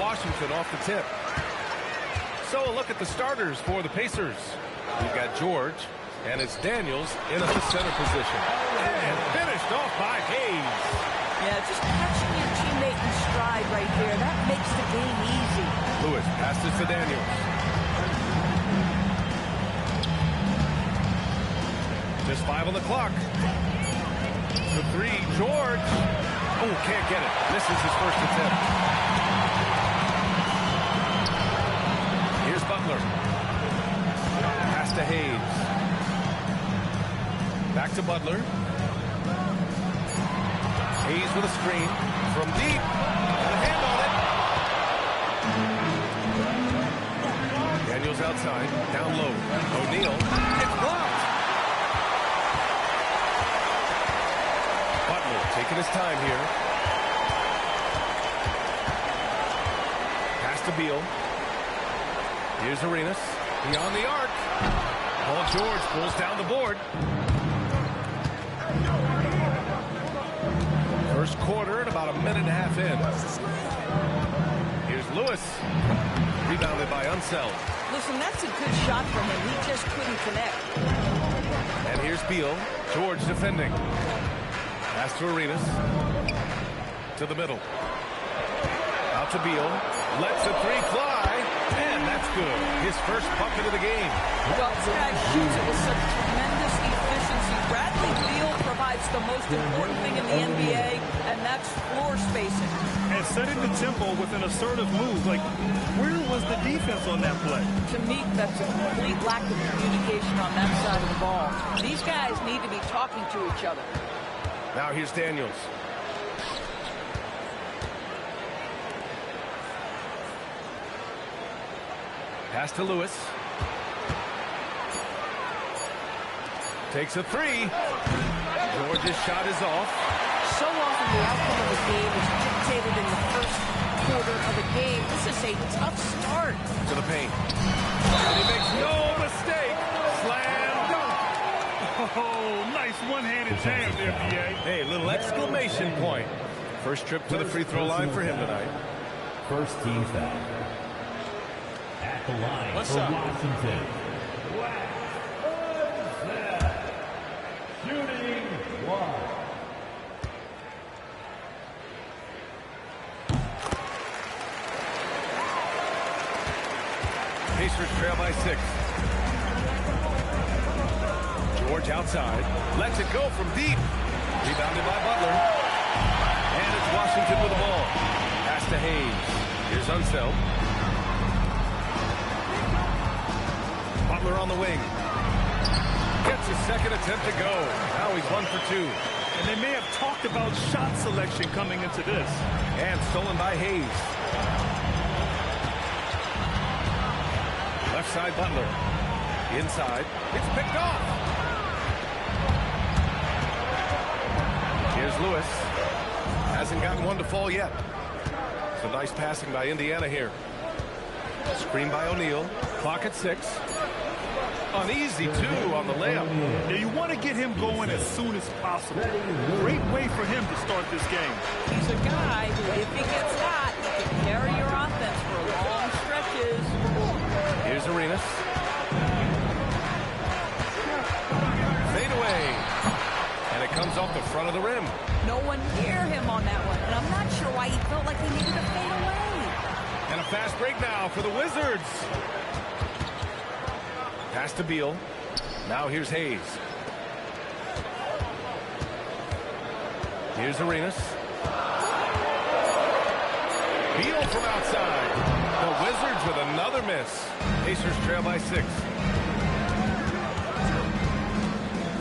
Washington off the tip. So a look at the starters for the Pacers. We've got George, and it's Daniels in at the center position. And finished off by Hayes. Yeah, just catching your teammate in stride right there. That makes the game easy. Lewis passes to Daniels. Just 5 on the clock. The three, George. Oh, can't get it. Misses his first attempt. Here's Butler. Pass to Hayes. Back to Butler. Hayes with a screen from deep. And a hand on it. Daniels outside. Down low. O'Neal. It's blocked. Butler taking his time here. Pass to Beal. Here's Arenas. Beyond the arc. Paul George pulls down the board. First quarter and about a minute and a half in. Here's Lewis. Rebounded by Unseld. Listen, that's a good shot from him. He just couldn't connect. And here's Beal. George defending. Pass to Arenas. To the middle. Out to Beal. Lets the three fly. And that's good. His first bucket of the game. Well, this guy shoots it with such tremendous efficiency. Bradley Beal provides the most important thing in the NBA, and that's floor spacing. And setting the tempo with an assertive move. Like, where was the defense on that play? To me, that's a complete lack of communication on that side of the ball. These guys need to be talking to each other. Now here's Daniels. Pass to Lewis. Takes a three. George's shot is off. So often the outcome of the game is dictated in the first quarter of the game. This is a tough start. To the paint. And he makes no mistake. Slam dunk. Oh, nice one-handed jam there, B.A. Hey, a little exclamation point. First trip to the free throw line for him tonight. First team foul. At the line What's for up? Washington. Shooting one. Pacers trail by 6. George outside. Lets it go from deep. Rebounded by Butler. And it's Washington with the ball. Pass to Hayes. Here's Unseld. Butler on the wing. Gets his second attempt to go. Now he's 1 for 2. And they may have talked about shot selection coming into this. And stolen by Hayes. Left side Butler. Inside. It's picked off. Here's Lewis. Hasn't gotten one to fall yet. Some nice passing by Indiana here. Screen by O'Neal. Clock at 6. An easy 2 on the layup. Yeah, you want to get him going as soon as possible. Great way for him to start this game. He's a guy who, if he gets hot, he can carry your offense for long stretches. Here's Arenas. Fade away. And it comes off the front of the rim. No one near him on that one, and I'm not sure why he felt like he needed to fade away. And a fast break now for the Wizards. Pass to Beal. Now here's Hayes. Here's Arenas. Beal from outside. The Wizards with another miss. Pacers trail by 6.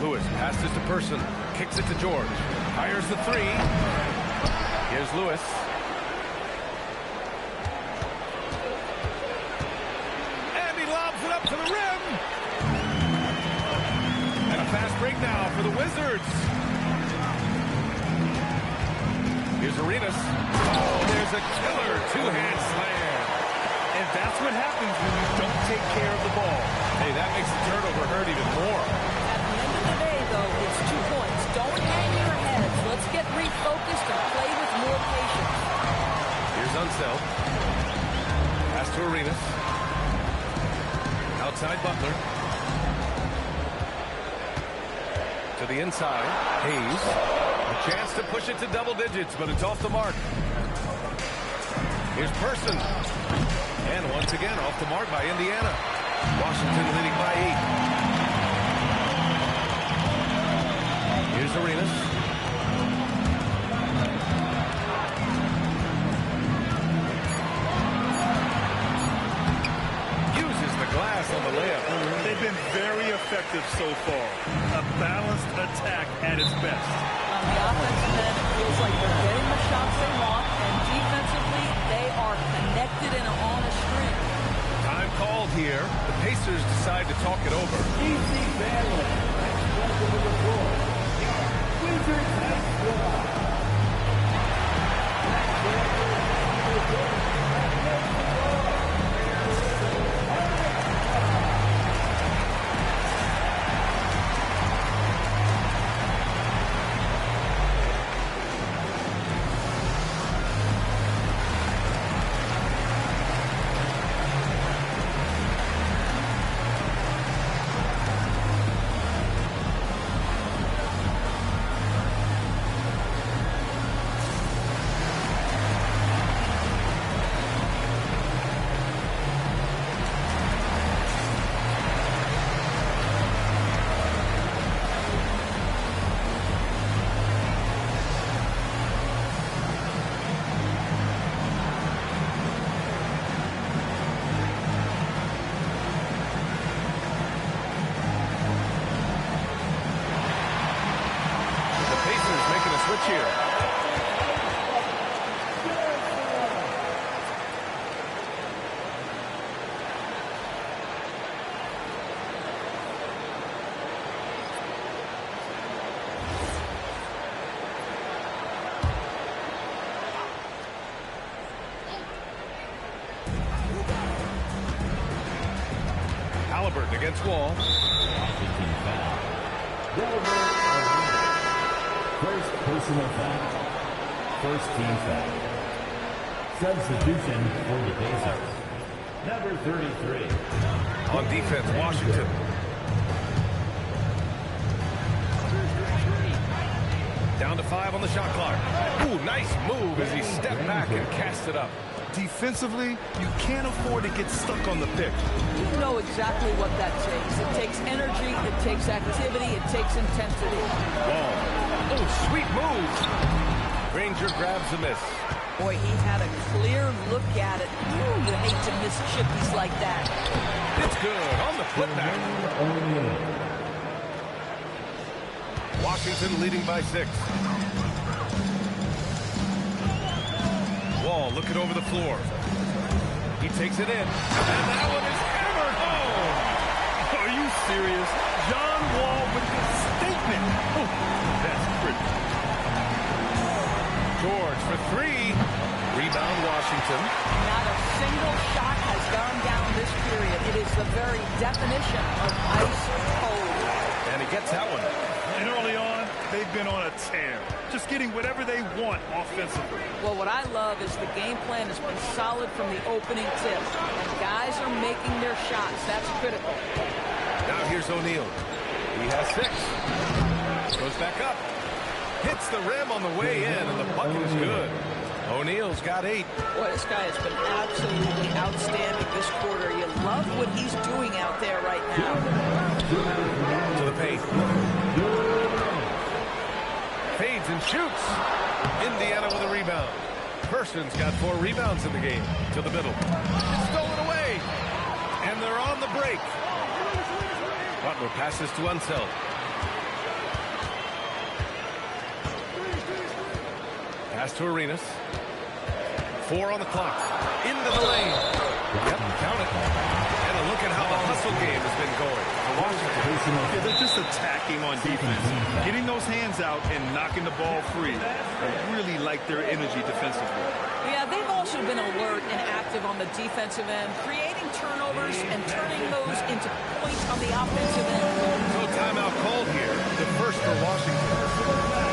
Lewis passes to Person. Kicks it to George. Fires the 3. Here's Lewis. And he lobs it up to the rim. And a fast break now for the Wizards. Here's Arenas. Oh, there's a killer two-hand slam. And that's what happens when you don't take care of the ball. Hey, that makes the turnover hurt even more. At the end of the day, though, it's 2 points. Don't hang your heads. Let's get refocused and play with more patience. Here's Unseld. Pass to Arenas. Outside Butler. To the inside. Hayes. A chance to push it to double digits, but it's off the mark. Here's Person. And once again, off the mark by Indiana. Washington leading by 8. Here's Arenas. Glass on the layup. They've been very effective so far. A balanced attack at its best. On the offensive end, it feels like they're getting the shots they want, and defensively, they are connected and on a string. Time called here. The Pacers decide to talk it over. Easy Baylor. Welcome to the floor. Wizards have scored. Switch here. Halliburton against Wall. Washington foul. First personal foul. First team foul. Substitution for the Pacers. Number 33. On defense, Washington. Down to 5 on the shot clock. Ooh, nice move as he stepped back and cast it up. Defensively, you can't afford to get stuck on the pick. You know exactly what that takes. It takes energy, it takes activity, it takes intensity. Wall. Oh, sweet move. Granger grabs the miss. Boy, he had a clear look at it. Ooh, you hate to miss chippies like that. It's good on the putback. Washington leading by 6. Wall looking over the floor. He takes it in. And that one is hammered home. Are you serious? John Wall with the statement. Oh, that's pretty. George for 3. Rebound Washington. Not a single shot has gone down this period. It is the very definition of ice cold. And he gets that one. And early on, they've been on a tear. Just getting whatever they want offensively. Well, what I love is the game plan has been solid from the opening tip. And guys are making their shots. That's critical. Now here's O'Neal. He has 6. Goes back up. Hits the rim on the way in, and the bucket is good. O'Neal's got 8. Boy, this guy has been absolutely outstanding this quarter. You love what he's doing out there right now. To the paint. Fades and shoots. Indiana with a rebound. Person's got 4 rebounds in the game. To the middle. It's stolen away. And they're on the break. Butler passes to Unseld. Pass to Arenas. 4 on the clock. Into the lane. Yep, count it. And a look at how the hustle game has been going for Washington. Yeah, they're just attacking on defense. Getting those hands out and knocking the ball free. I really like their energy defensively. Yeah, they've also been alert and active on the defensive end, creating turnovers and turning those into points on the offensive end. No timeout called here. The first for Washington.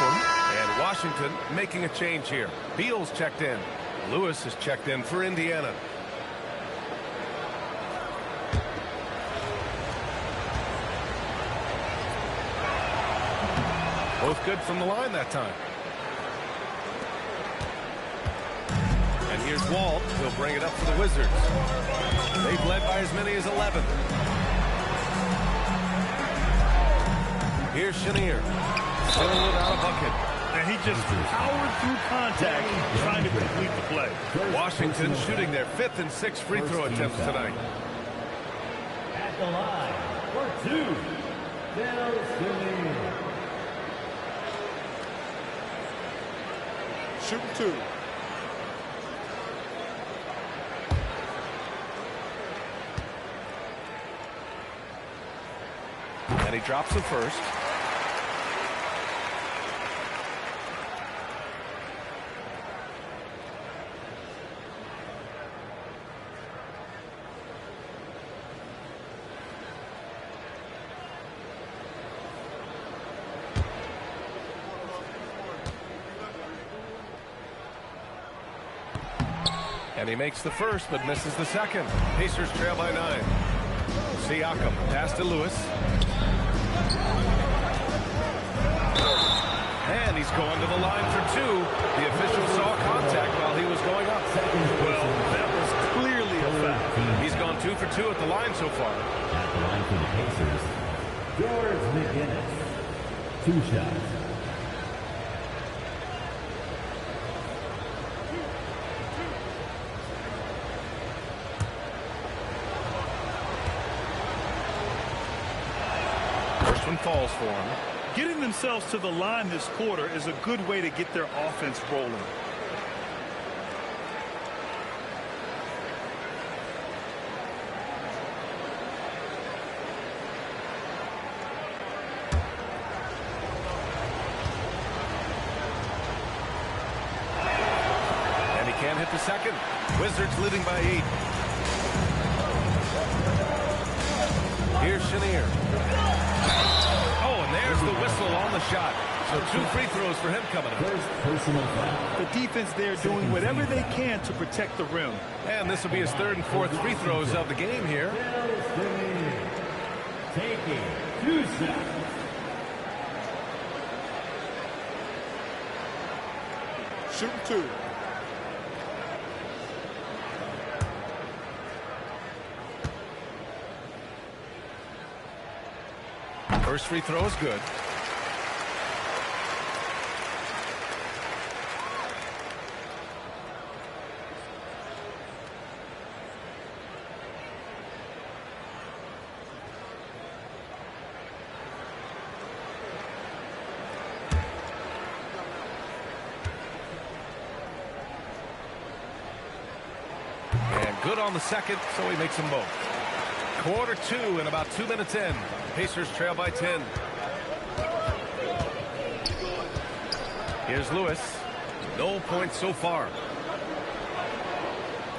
one. And Washington making a change here. Beal's checked in. Lewis is checked in for Indiana. Both good from the line that time. And here's Walt. He'll bring it up for the Wizards. They've led by as many as 11. Here's Chenier. Still without a bucket. And he just powered through contact trying to complete the play. Washington shooting their 5th and 6th free throw attempts tonight. At the line for 2, Simlympics. Shooting 2. And he drops the first. And he makes the first, but misses the second. Pacers trail by 9. Siakam, pass to Lewis. And he's going to the line for 2. The official saw contact while he was going up. Well, that was clearly a foul. He's gone 2 for 2 at the line so far. At the line for the Pacers, George McGinnis. 2 shots. First one falls for him. Getting themselves to the line this quarter is a good way to get their offense rolling. And he can't hit the second. Wizards leading by 8. Here's Chenier. Oh, and there's the whistle on the shot. So 2 free throws for him coming up. First personal foul. The defense there doing whatever they can to protect the rim. And this will be his 3rd and 4th free throws of the game here. Taking 2 shots. Shooting 2. First free throw is good. And good on the second, so he makes them both. Quarter 2 and about 2 minutes in. Pacers trail by 10. Here's Lewis. No points so far.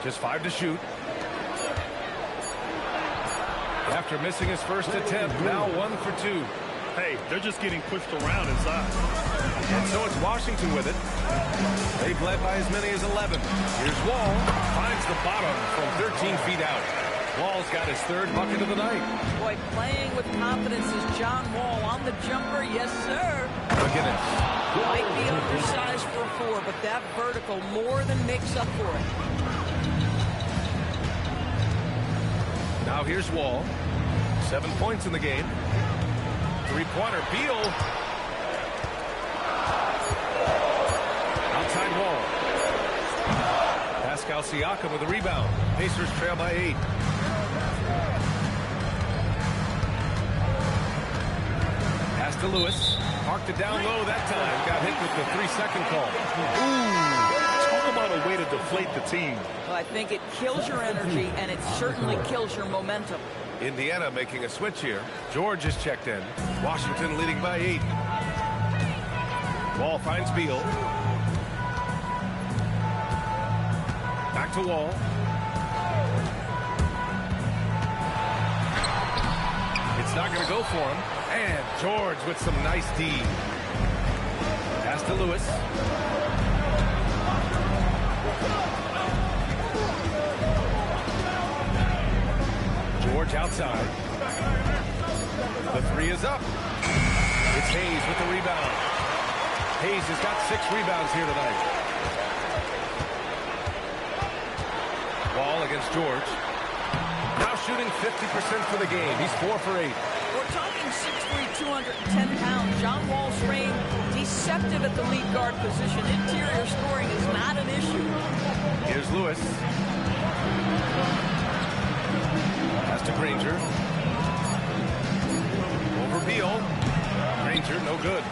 Just 5 to shoot. After missing his first attempt, now 1 for 2. Hey, they're just getting pushed around inside. And so it's Washington with it. They've led by as many as 11. Here's Wall. Finds the bottom from 13 feet out. Wall's got his 3rd bucket of the night. Boy, playing with confidence is John Wall on the jumper. Yes, sir. McGinnis. Might be undersized for a 4, but that vertical more than makes up for it. Now here's Wall. 7 points in the game. 3-pointer. Beal. Outside Wall. Pascal Siakam with a rebound. Pacers trail by 8. Pass to Lewis. Parked it down low that time. Got hit with the 3-second call. Ooh, talk about a way to deflate the team. Well, I think it kills your energy, and it certainly kills your momentum. Indiana making a switch here. George is checked in. Washington leading by 8. Wall finds Beal. Back to Wall. It's not going to go for him. And George with some nice D. Pass to Lewis. George outside. The three is up. It's Hayes with the rebound. Hayes has got 6 rebounds here tonight. Ball against George. Now shooting 50% for the game. He's 4 for 8. We're talking 6'3", 210 pounds. John Wall's frame deceptive at the lead guard position. Interior scoring is not an issue. Here's Lewis. Pass to Granger. Over Beal. Granger, no good.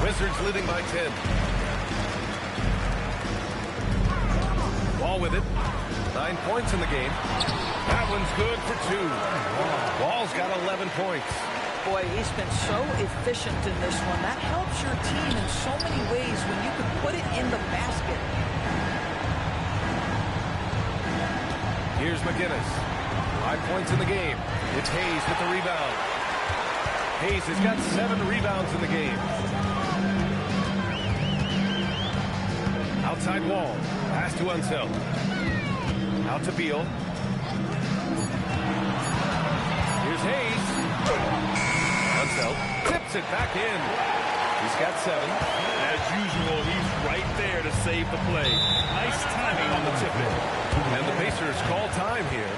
Wizards leading by 10. Wall with it. 9 points in the game. That one's good for 2. Wall's got 11 points. Boy, he's been so efficient in this one. That helps your team in so many ways when you can put it in the basket. Here's McGinnis. 5 points in the game. It's Hayes with the rebound. Hayes has got 7 rebounds in the game. Outside Wall. Pass to Unseld. Out to Beal. Here's Hayes. Unseld tips it back in. He's got 7. As usual, he's right there to save the play. Nice timing on the tip-in. And the Pacers call time here.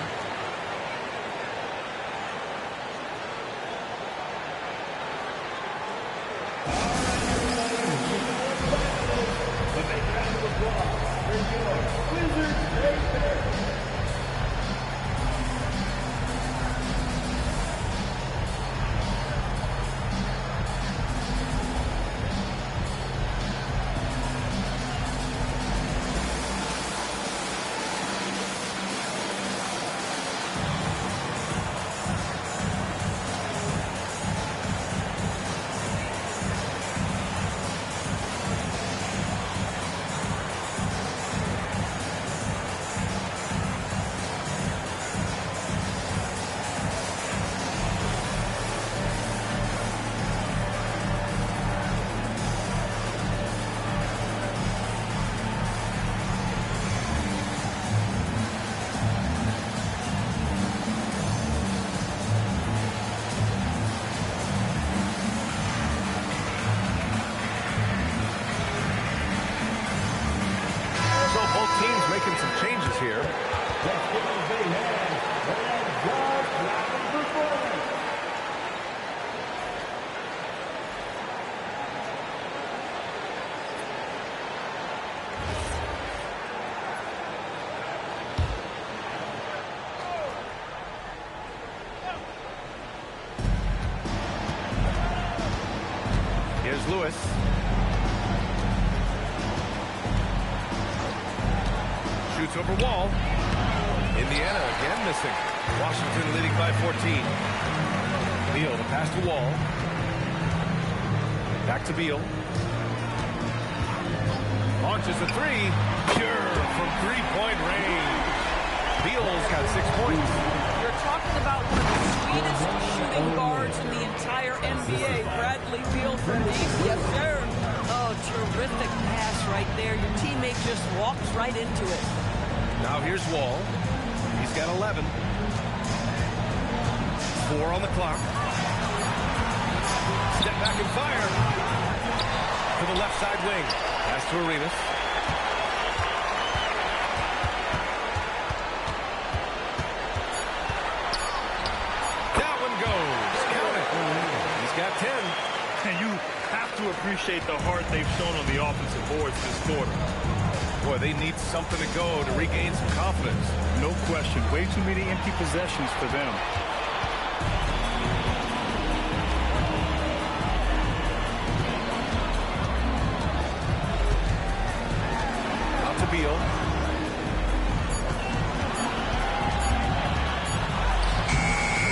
Making some changes here. Here's Lewis. Shoots over Wall. Indiana again missing. Washington leading by 14. Beal, the pass to Wall. Back to Beal. Launches a 3. Pure from 3-point range. Beal's got 6 points. You're talking about one of the sweetest shooting guards in the entire NBA. Bradley Beal from deep. Yes, sir. Oh, terrific pass right there. Your teammate just walks right into it. Now here's Wall. He's got 11. 4 on the clock. Step back and fire. To the left side wing. Pass to Arenas. That one goes. Count it. He's got 10. And you have to appreciate the heart they've shown on the offensive boards this quarter. Boy, they need something to go to regain some confidence. No question. Way too many empty possessions for them. Out to Beal.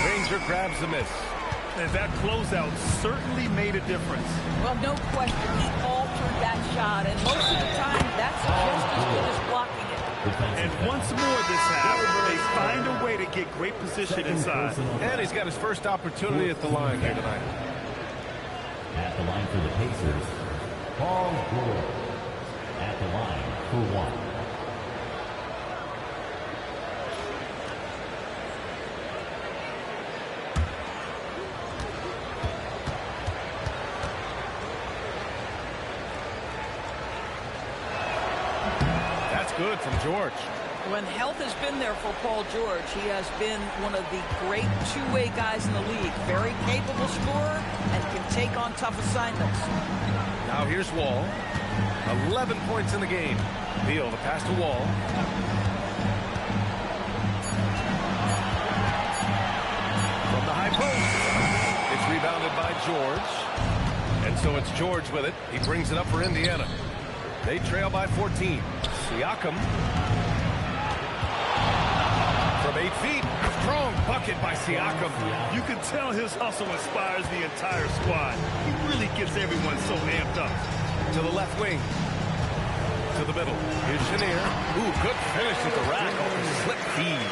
Ranger grabs the miss. And that closeout certainly made a difference. Well, no question. He altered that shot, and most of the time, that's just as good as blocking it. And once more this half, they find a way to get great position inside. And he's got his first opportunity at the line here tonight. At the line for the Pacers, Paul George at the line for one. That's good from George. When health has been there for Paul George, he has been one of the great two-way guys in the league. Very capable scorer and can take on tough assignments. Now here's Wall. 11 points in the game. Beal, the pass to Wall. From the high post. It's rebounded by George. And so it's George with it. He brings it up for Indiana. They trail by 14. Siakam. From 8 feet. Strong bucket by Siakam. You can tell his hustle inspires the entire squad. He really gets everyone so amped up. To the left wing. To the middle. Here's Chenier. Ooh, good finish at the rack off a slip feed.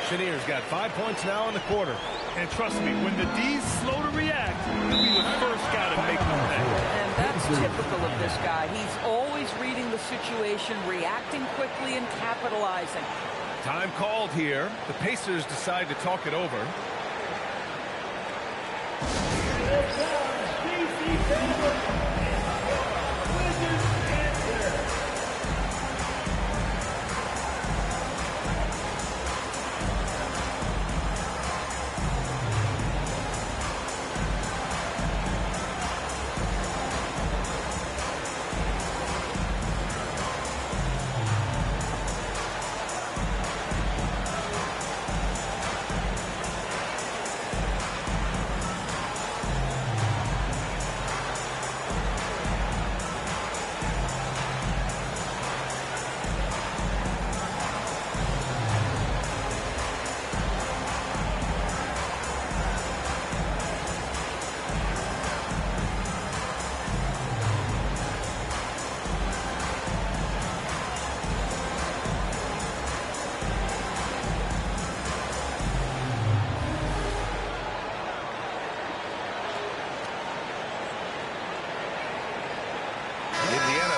Chenier's got 5 points now in the quarter. And trust me, when the D's slow to react, he'll be the first guy to make them pay. And that's typical of this guy. He's always reading the situation, reacting quickly, and capitalizing. Time called here. The Pacers decide to talk it over.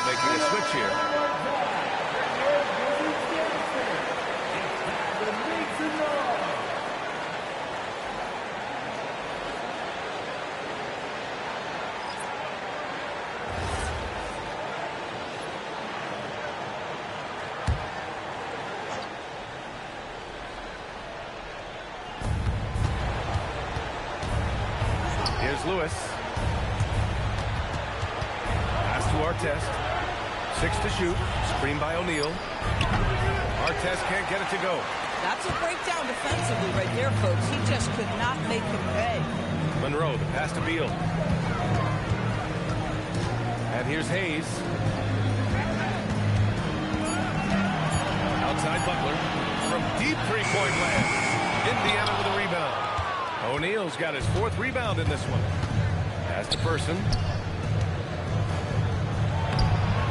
Making a switch here. Here's Lewis. Pass to Artest. 6 to shoot. Screen by O'Neal. Artest can't get it to go. That's a breakdown defensively right there, folks. He just could not make him pay. Monroe, the pass to Beal. And here's Hayes. Outside Butler. From deep three-point land. Indiana with a rebound. O'Neal's got his 4th rebound in this one. Pass to Person.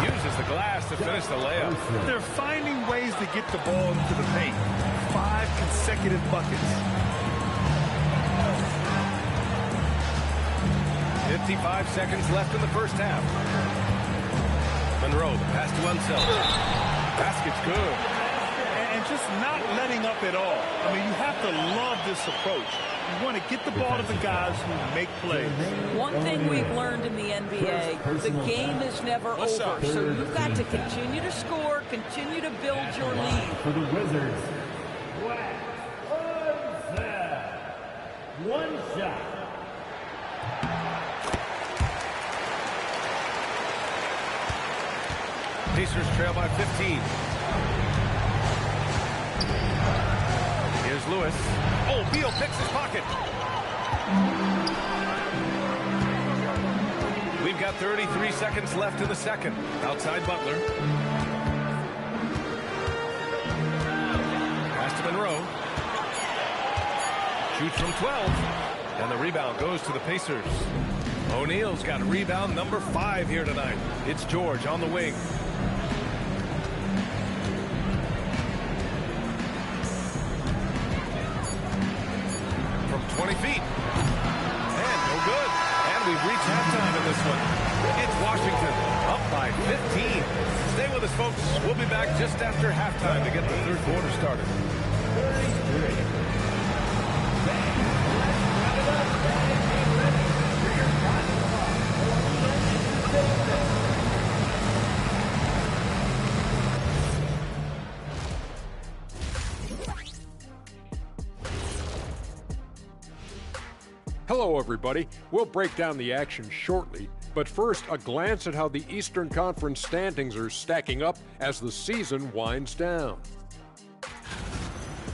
Uses the glass to finish the layup. They're finding ways to get the ball into the paint. 5 consecutive buckets. 55 seconds left in the first half. Monroe, the pass to Unseld. Basket's good. And just not letting up at all. I mean, you have to love this approach. You want to get the ball to the guys who make plays. One thing we've learned in the NBA, the game is never over. So you've got to continue to score, continue to build your lead. For the Wizards, one shot. Pacers trail by 15. Here's Lewis. Oh, Beal picks his pocket. We've got 33 seconds left in the second. Outside Butler. Pass to Monroe. Shoots from 12. And the rebound goes to the Pacers. O'Neal's got rebound number 5 here tonight. It's George on the wing. From 20 feet. And no good. And we've reached halftime in this one. It's Washington up by 15. Stay with us, folks. We'll be back just after halftime to get the third quarter started. 33. Hello, everybody. We'll break down the action shortly, but first, a glance at how the Eastern Conference standings are stacking up as the season winds down.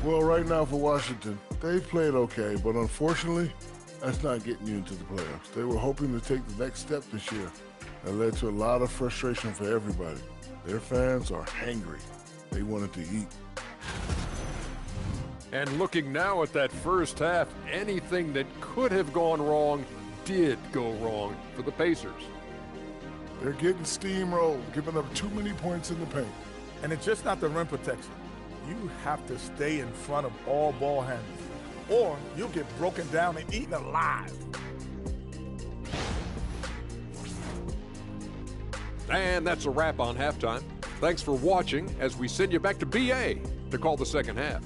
Well, right now for Washington, they've played okay, but unfortunately, that's not getting you into the playoffs. They were hoping to take the next step this year. That led to a lot of frustration for everybody. Their fans are hangry. They wanted to eat. And looking now at that first half, anything that could have gone wrong did go wrong for the Pacers. They're getting steamrolled, giving up too many points in the paint. And it's just not the rim protection. You have to stay in front of all ball handlers, or you'll get broken down and eaten alive. And that's a wrap on halftime. Thanks for watching as we send you back to BA to call the second half.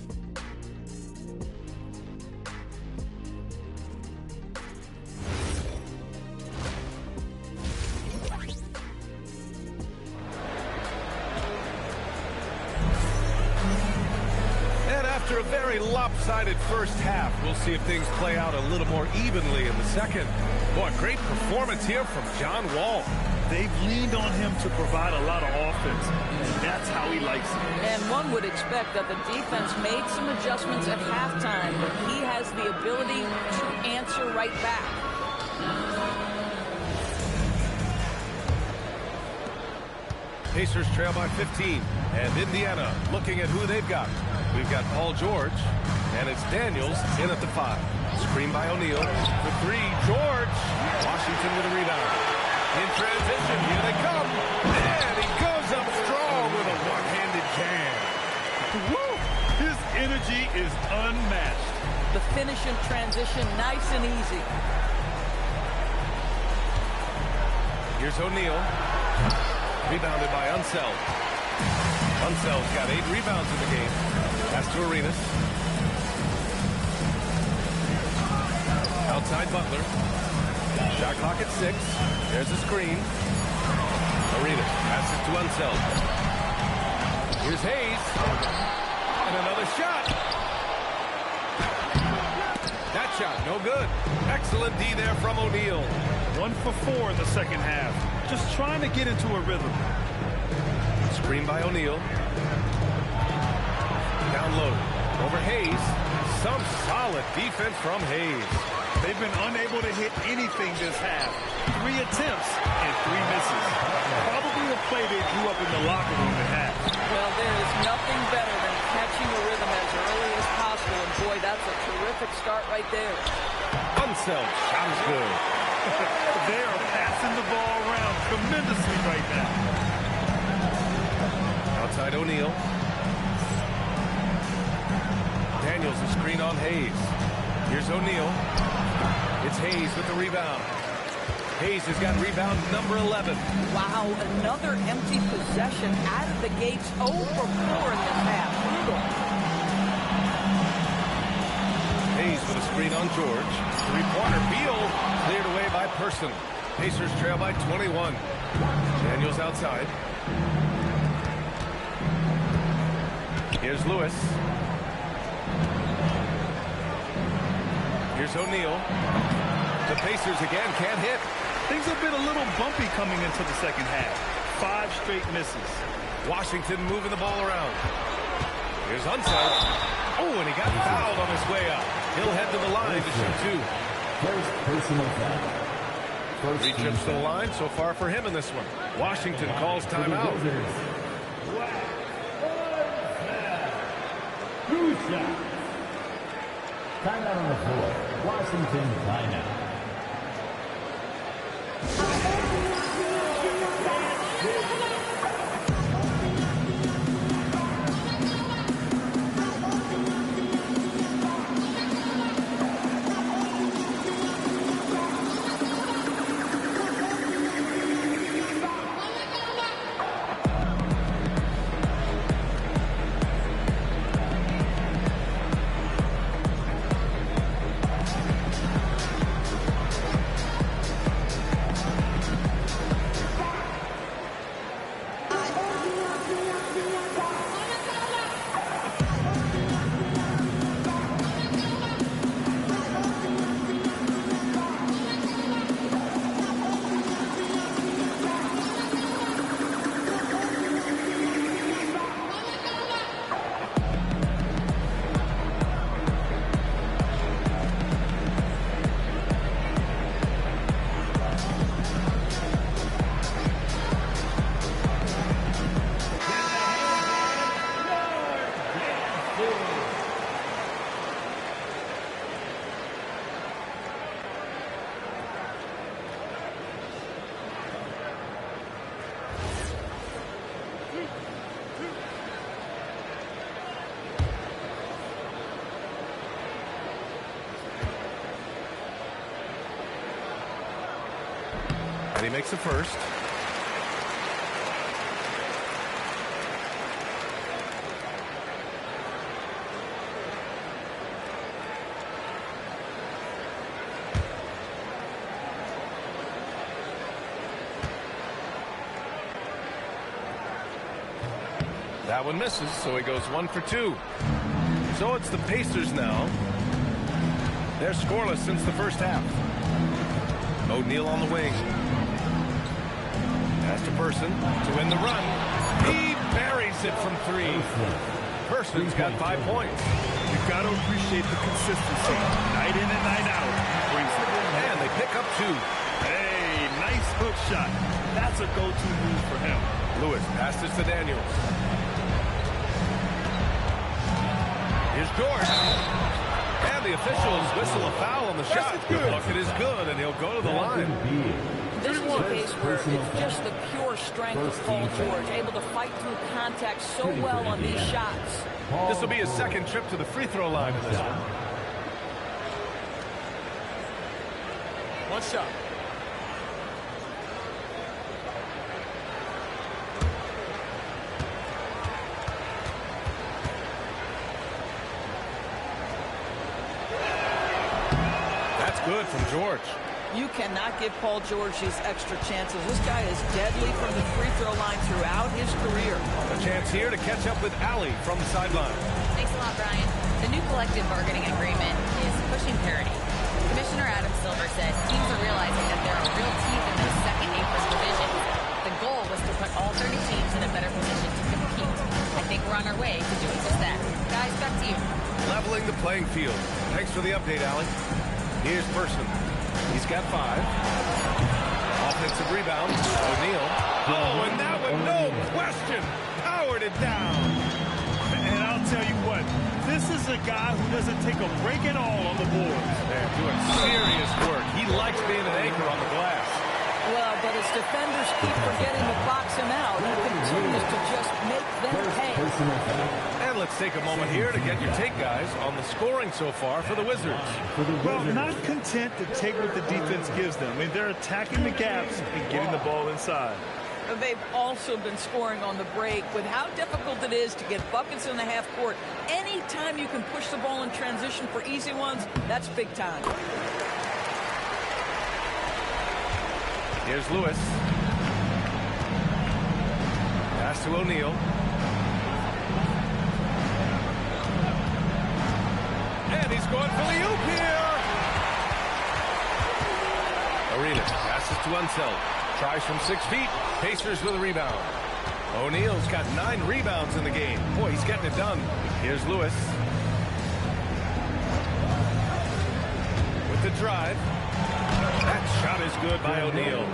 After a very lopsided first half, we'll see if things play out a little more evenly in the second. Boy, great performance here from John Wall. They've leaned on him to provide a lot of offense, and that's how he likes it. And one would expect that the defense made some adjustments at halftime, but he has the ability to answer right back. Pacers trail by 15, and Indiana looking at who they've got. We've got Paul George, and it's Daniels in at the 5. Screen by O'Neal. The 3, George. Washington with a rebound. In transition, here they come. And he goes up strong with a one-handed jam. Woo! His energy is unmatched. The finish in transition, nice and easy. Here's O'Neal. Rebounded by Unseld. Unseld's got 8 rebounds in the game. Pass to Arenas. Outside Butler. Shot clock at 6. There's a screen. Arenas passes to Unseld. Here's Hayes. And another shot. That shot, no good. Excellent D there from O'Neal. 1 for 4 in the second half. Just trying to get into a rhythm. Screen by O'Neal. Down low. Over Hayes. Some solid defense from Hayes. They've been unable to hit anything this half. 3 attempts and 3 misses. Probably a play they drew up in the locker room at half. Well, there is nothing better than catching a rhythm as early as possible. And boy, that's a terrific start right there. Unseld. Shot is good. They are passing the ball around tremendously right now. Outside O'Neal. Daniels a screen on Hayes. Here's O'Neal. It's Hayes with the rebound. Hayes has got rebound number 11. Wow, another empty possession out of the gates. 0 for 4 in this half. Brutal. Hayes with a screen on George. Three-pointer. Beal cleared away by Person. Pacers trail by 21. Daniels outside. Here's Lewis. Here's O'Neal. The Pacers again can't hit. Things have been a little bumpy coming into the second half. 5 straight misses. Washington moving the ball around. Here's Unseld. Oh, and he got fouled on his way up. He'll head to the line to shoot 2. First personal foul. 3 trips to the line so far for him in this one. Washington calls timeout. Two shots. Timeout on the floor. Washington timeout. And he makes the first. That one misses, so he goes 1 for 2. So it's the Pacers now. They're scoreless since the first half. O'Neal on the wing. Pass to Person to win the run. He buries it from 3. Person's got 5 points. You've got to appreciate the consistency. Night in and night out. Brings it. And they pick up 2. Hey, nice hook shot. That's a go-to move for him. Lewis passes to Daniels. Here's George. And the officials whistle a foul on the shot. The bucket is good, and he'll go to the line. This is a case where it's just the pure strength of Paul George, able to fight through contact so well on these shots. This will be his second trip to the free throw line in this one. One shot. That's good from George. You cannot give Paul George these extra chances. This guy is deadly from the free throw line throughout his career. A chance here to catch up with Allie from the sideline. Thanks a lot, Brian. The new collective bargaining agreement is pushing parity. Commissioner Adam Silver said teams are realizing that there are real teeth in those second apron divisions. The goal was to put all 30 teams in a better position to compete. I think we're on our way to doing just that. Guys, back to you. Leveling the playing field. Thanks for the update, Allie. Here's Person. He's got 5. Offensive rebound. O'Neal. Oh, and that one, no question, powered it down. And I'll tell you what, this is a guy who doesn't take a break at all on the boards. They're doing serious work. He likes being an anchor on the glass. Well, but his defenders keep forgetting to box him out. He continues to just make them pay. And let's take a moment here to get your take, guys, on the scoring so far for the Wizards. Well, not content to take what the defense gives them. I mean, they're attacking the gaps and getting the ball inside. They've also been scoring on the break. With how difficult it is to get buckets in the half court, anytime you can push the ball in transition for easy ones, that's big time. Here's Lewis. Pass to O'Neal. And he's going for the oop here. Arenas passes to Unseld. Tries from 6 feet. Pacers with a rebound. O'Neal's got 9 rebounds in the game. Boy, he's getting it done. Here's Lewis. With the drive. That shot is good by O'Neal.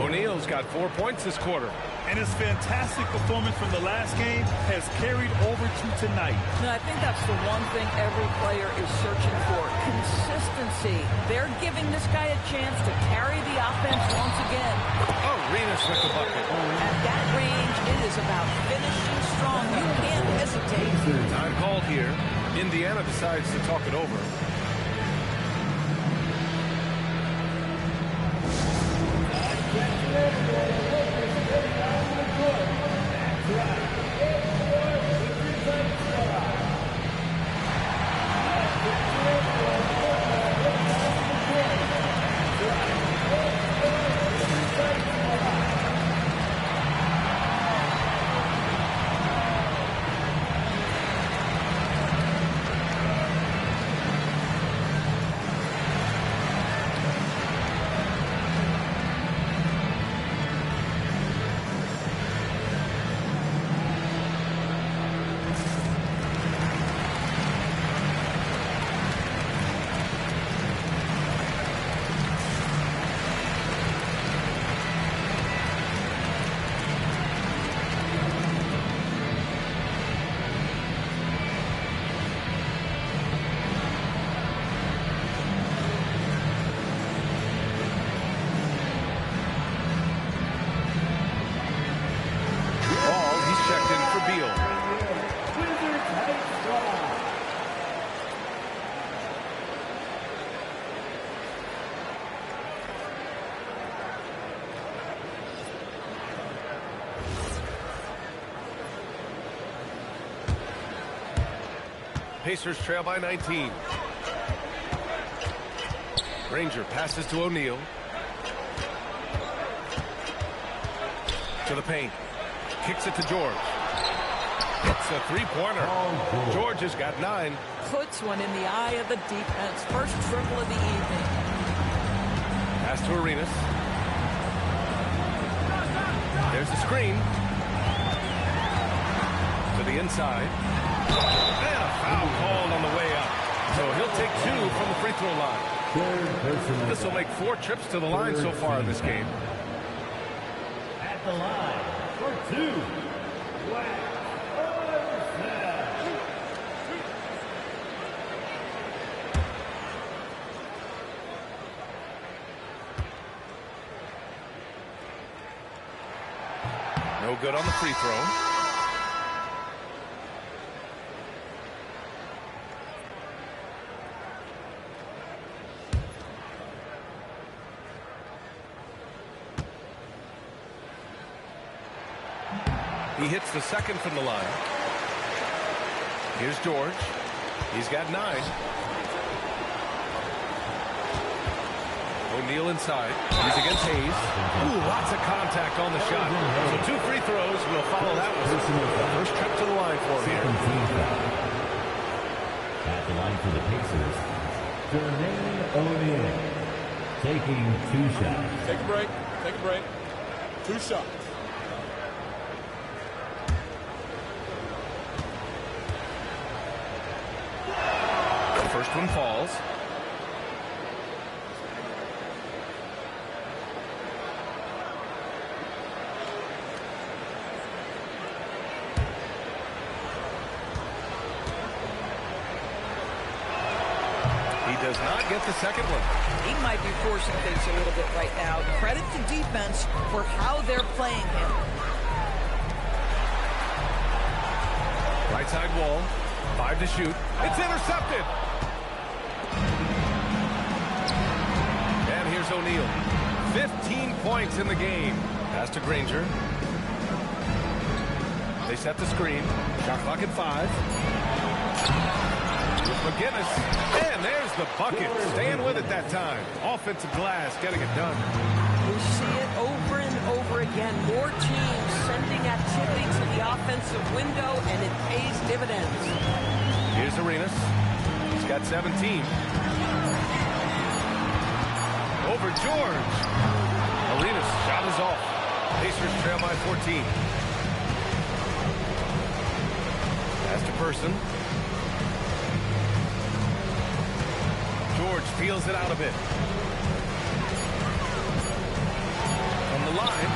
O'Neal's got 4 points this quarter. And his fantastic performance from the last game has carried over to tonight. And I think that's the one thing every player is searching for. Consistency. They're giving this guy a chance to carry the offense once again. Oh, Arenas with the bucket. At that range, it is about finishing strong. You can't hesitate. Time called here. Indiana decides to talk it over. Pacers trail by 19. Granger passes to O'Neal. To the paint. Kicks it to George. It's a three-pointer. George has got 9. Puts one in the eye of the defense. First triple of the evening. Pass to Arenas. There's the screen. To the inside. And a foul called on the way up. So he'll take 2 from the free throw line. This will make 4 trips to the line so far in this game. At the line for 2. No good on the free throw. He hits the second from the line. Here's George. He's got 9. O'Neal inside. He's against Hayes. Ooh, lots of contact on the shot. So 2 free throws will follow that one. First trip to the line for him here. At the line for the Pacers, Jermaine O'Neal taking 2 shots. Take a break. Take a break. 2 shots. The first one falls. Does not get the second one. He might be forcing things a little bit right now. Credit to defense for how they're playing him. Right side wall. 5 to shoot. It's intercepted. And here's O'Neal. 15 points in the game. Pass to Granger. They set the screen. Shot clock at 5. McGinnis, and there's the bucket. Staying with it that time. Offensive glass, getting it done. We see it over and over again. More teams sending activity to the offensive window, and it pays dividends. Here's Arenas. He's got 17. Over George. Arenas' shot is off. Pacers trail by 14. Pass to Person. George feels it out a bit. From the line.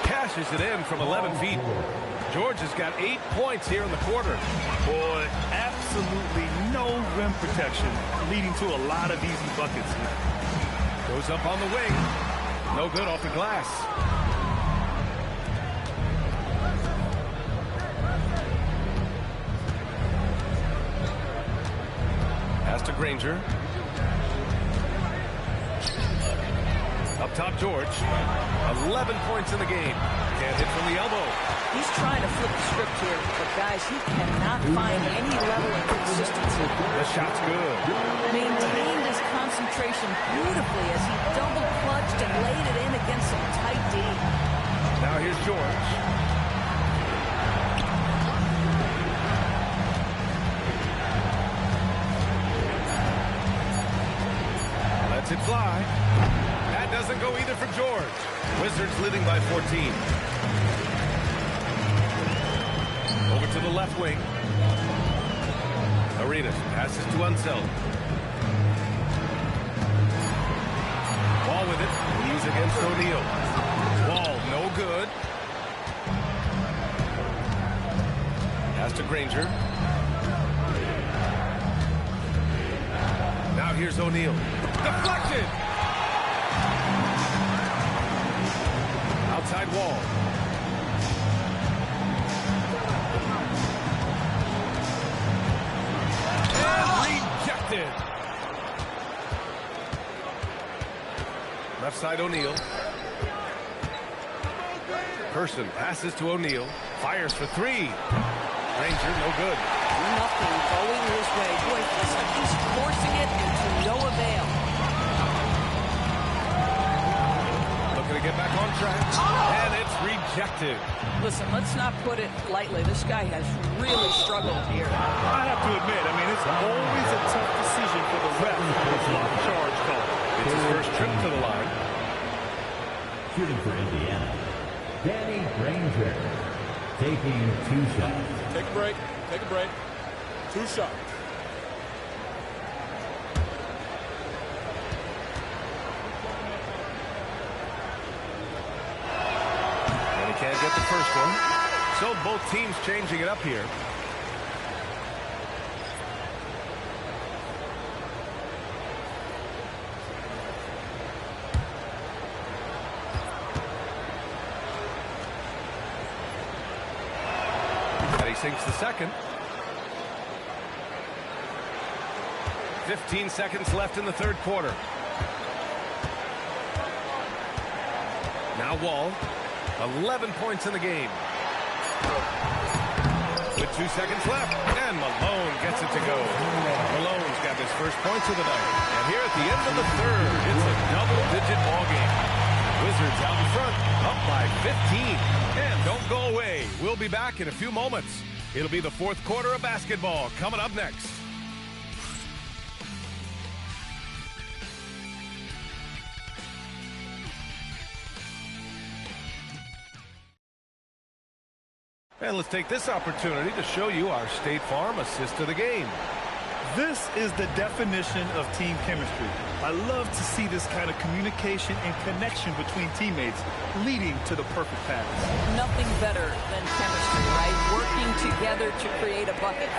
Cashes it in from 11 feet. George has got 8 points here in the quarter. Boy, absolutely no rim protection, leading to a lot of easy buckets here. Goes up on the wing. No good off the glass. To Granger. Up top, George. 11 points in the game. Can't hit from the elbow. He's trying to flip the script here, but guys, he cannot find any level of consistency. The shot's good. Maintained his concentration beautifully as he double clutched and laid it in against some tight D. Now here's George. It fly. That doesn't go either for George. Wizards leading by 14. Over to the left wing. Arenas passes to Unseld. Ball with it. He's against O'Neal. Ball no good. Pass to Granger. Now here's O'Neal. Deflected! Outside wall. And rejected. Left side O'Neal. Person passes to O'Neal. Fires for three. Granger, no good. Nothing going his way. Boy, looks like he's forcing it into no avail. Looking to get back on track. And it's rejected. Listen, let's not put it lightly. This guy has really struggled here. I have to admit, I mean, it's always a tough decision for the ref with a block charge call. It's his first trip to the line. Shooting for Indiana, Danny Granger, taking 2 shots. Take a break. Take a break. 2 shots. And he can't get the first one. So both teams changing it up here. And he sinks the second. 15 seconds left in the third quarter. Now Wall, 11 points in the game. With 2 seconds left, and Malone gets it to go. Malone's got his first points of the night. And here at the end of the third, it's a double-digit ball game. Wizards out in front, up by 15. And don't go away. We'll be back in a few moments. It'll be the fourth quarter of basketball coming up next. And let's take this opportunity to show you our State Farm assist to the game. This is the definition of team chemistry. I love to see this kind of communication and connection between teammates leading to the perfect pass. Nothing better than chemistry, right? Working together to create a bucket.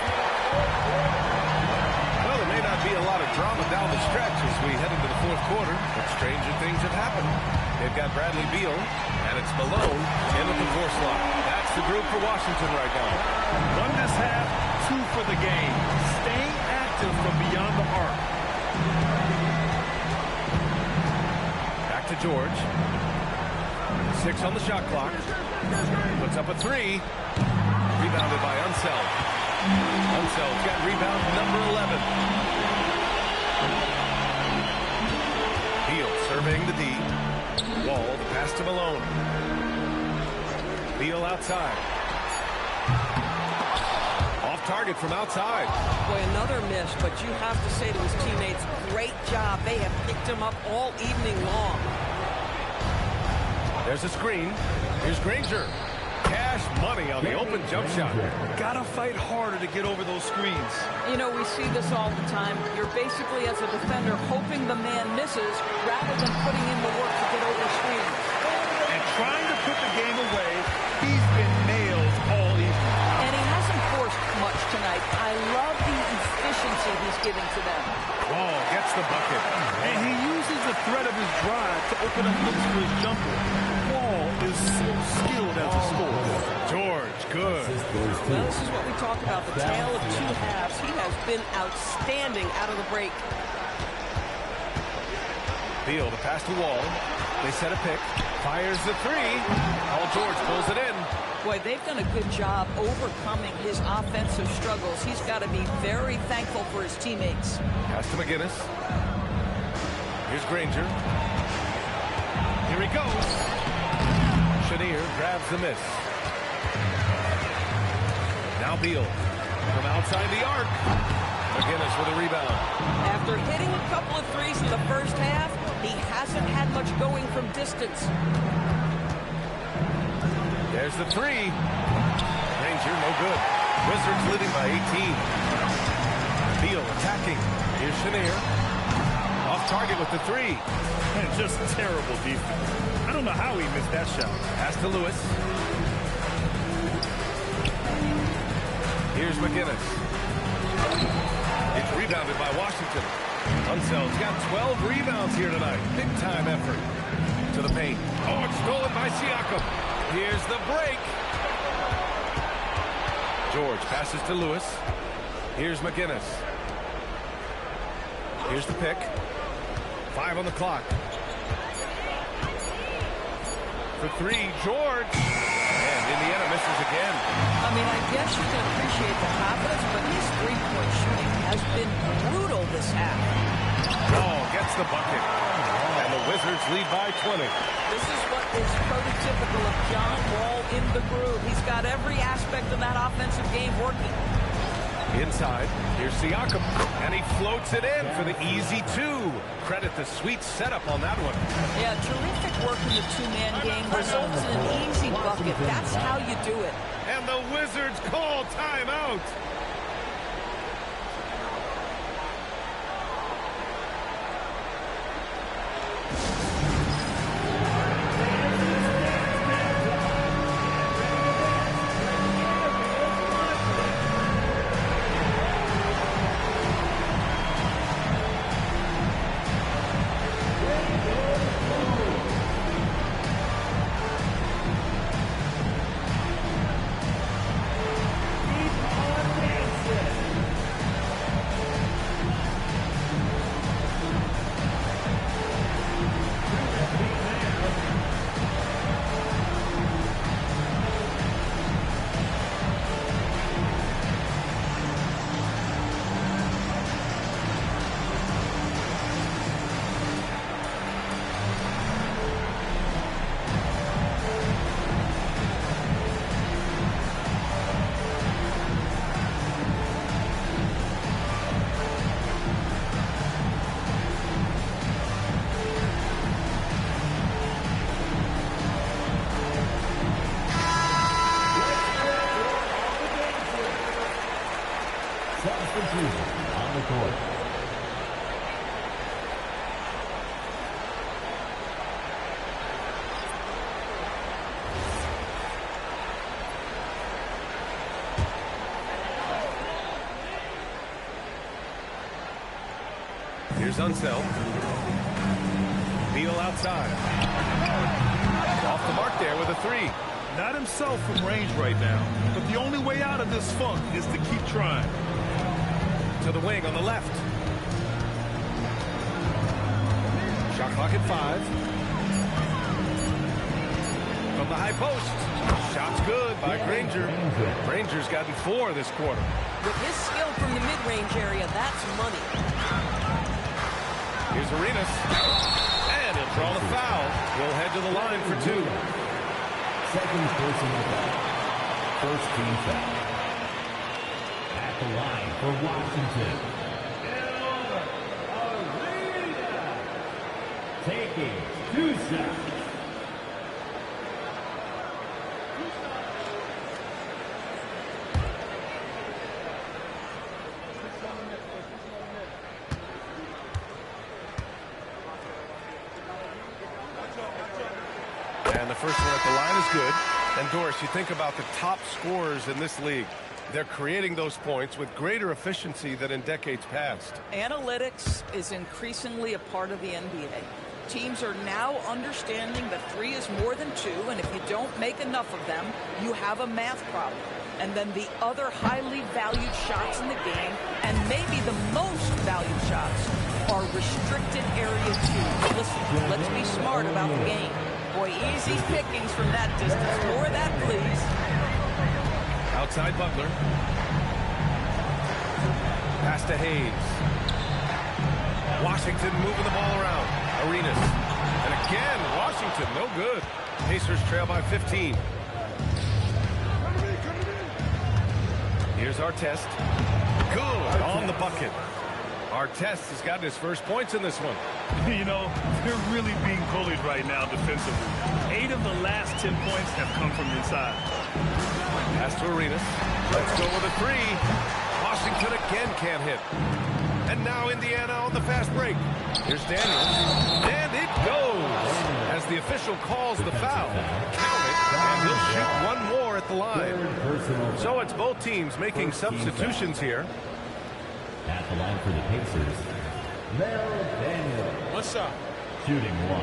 Well, there may not be a lot of drama down the stretch as we head into the fourth quarter, but stranger things have happened. They've got Bradley Beal, and it's Malone in at the 4 slot. That's the group for Washington right now. 1 this half, 2 for the game. Staying active from beyond the arc. Back to George. 6 on the shot clock. Puts up a 3. Rebounded by Unseld. Unseld's got rebound number 11. Beal surveying the D. Wall, pass to Malone. Beal outside. Off target from outside. Boy, another miss, but you have to say to his teammates, great job. They have picked him up all evening long. There's a screen. Here's Granger. Cash money on the open jump shot. Gotta fight harder to get over those screens. You know, we see this all the time. You're basically, as a defender, hoping the man misses rather than putting in the work to get over screens. And trying to put the game away, he's been nailed all evening. And he hasn't forced much tonight. I love the efficiency he's giving to them. Wall gets the bucket. And he uses the threat of his drive to open up looks for his jumper. Wall is so skilled as a scorer. George, good. Well, this is what we talk about, the tale of 2 halves. He has been outstanding out of the break. Beal to pass to Wall. They set a pick. Fires the 3. Paul George pulls it in. Boy, they've done a good job overcoming his offensive struggles. He's got to be very thankful for his teammates. Pass to McGinnis. Here's Granger. Here he goes. Chenier grabs the miss. Now Beal from outside the arc. McGinnis with a rebound. After hitting a couple of threes in the first half, he hasn't had much going from distance. There's the 3. Granger, no good. Wizards leading by 18. Beal attacking. Here's Chenier. Off target with the 3. And just terrible defense. I don't know how he missed that shot. Pass to Lewis. Here's McGinnis. It's rebounded by Washington. Unseld's got 12 rebounds here tonight. Big time effort. To the paint. Oh, it's stolen by Siakam. Here's the break. George passes to Lewis. Here's McGinnis. Here's the pick. 5 on the clock. For 3, George. Indiana misses again. I mean, I guess you can appreciate the confidence, but his three-point shooting has been brutal this half. Ball gets the bucket. And the Wizards lead by 20. This is what is prototypical of John Wall in the groove. He's got every aspect of that offensive game working. Inside, here's Siakam, and he floats it in for the easy two. Credit the sweet setup on that one. Yeah, terrific work in the two-man game results in an easy bucket. That's how you do it. And the Wizards call timeout. On the court. Here's Unseld. Beal outside. Off the mark there with a three. Not himself from range right now, but the only way out of this funk is to keep trying. To the wing on the left. Shot clock at 5. From the high post. Shot's good by Granger. Granger's gotten 4 this quarter. With his skill from the mid-range area, that's money. Here's Arenas. And he'll draw the foul. He'll head to the line for 2. Second personal foul. First team foul. At the line for Washington. Taking 2 shots. And the first one at the line is good. And Doris, you think about the top scorers in this league. They're creating those points with greater efficiency than in decades past. Analytics is increasingly a part of the NBA. Teams are now understanding that 3 is more than 2, and if you don't make enough of them, you have a math problem. And then the other highly valued shots in the game, and maybe the most valued shots, are restricted area 2. Listen, let's be smart about the game. Boy, easy pickings from that distance. More of that, please. Outside Butler. Pass to Hayes. Washington moving the ball around. Arenas. And again, Washington, no good. Pacers trail by 15. Here's Artest. Good on the bucket. Artest has gotten his first points in this one. You know, they're really being bullied right now defensively. 8 of the last 10 points have come from inside. Pass to Arenas. Let's go with a 3. Washington again can't hit. And now Indiana on the fast break. Here's Daniels. And it goes. As the official calls the foul. Count it. And he'll shoot one more at the line. So it's both teams making substitutions here. At the line for the Pacers, Mel Daniel. What's up? Shooting 1.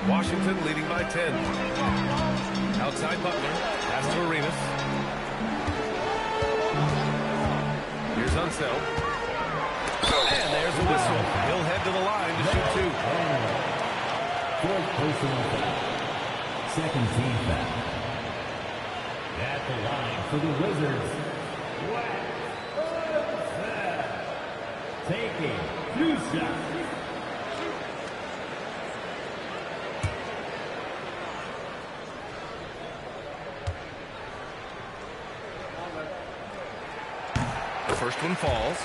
Washington leading by 10. Outside Butler. Pass to Arenas. so. And there's a whistle. He'll head to the line to shoot two. Fourth personal foul. Second team foul. At the line for the Wizards. Taking 2 shots. The first one falls.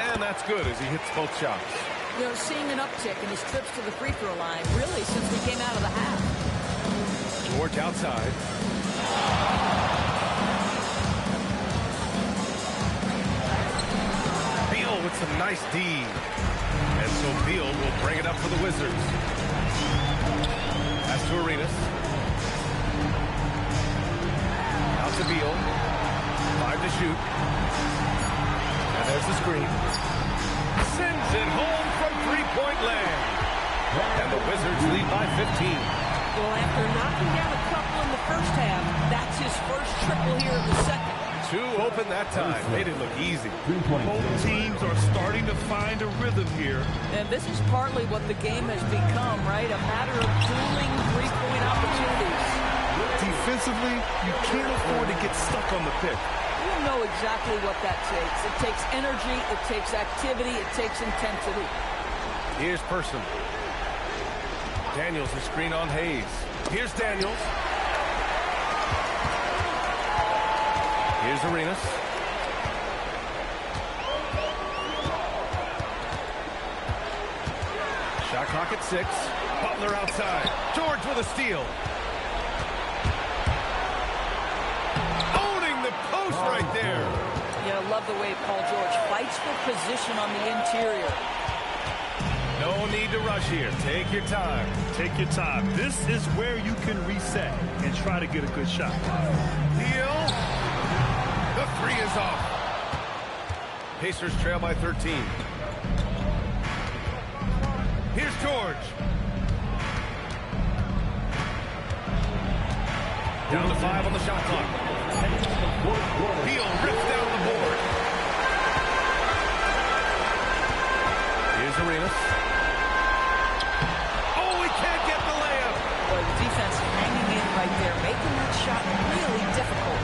And that's good as he hits both shots. You know, seeing an uptick in his trips to the free throw line, really, since we came out of the half. George outside. Beal with some nice D. And so Beal will bring it up for the Wizards. Pass to Arenas. Out to Beal. 5 to shoot. And there's the screen. Sends it home from three-point land. And the Wizards lead by 15. Well, after knocking down a couple in the first half, that's his first triple here in the second. Two open that time. Made it look easy. Both teams are starting to find a rhythm here. And this is partly what the game has become, right? A matter of pooling three-point opportunities. Defensively, you can't afford to get stuck on the pick. You know exactly what that takes. It takes energy, it takes activity, it takes intensity. Here's Person. Daniels, the screen on Hayes. Here's Daniels. Here's Arenas. Shot clock at 6. Butler outside. George with a steal. Owning the post right there. Yeah, I love the way Paul George fights for position on the interior. No need to rush here. Take your time. Take your time. This is where you can reset and try to get a good shot. Deal. The 3 is off. Pacers trail by 13. Here's George. Down to 5 on the shot clock. Beal rips down the board. Here's Arenas. Can't get the layup. Well, the defense hanging in right there, making that shot really difficult.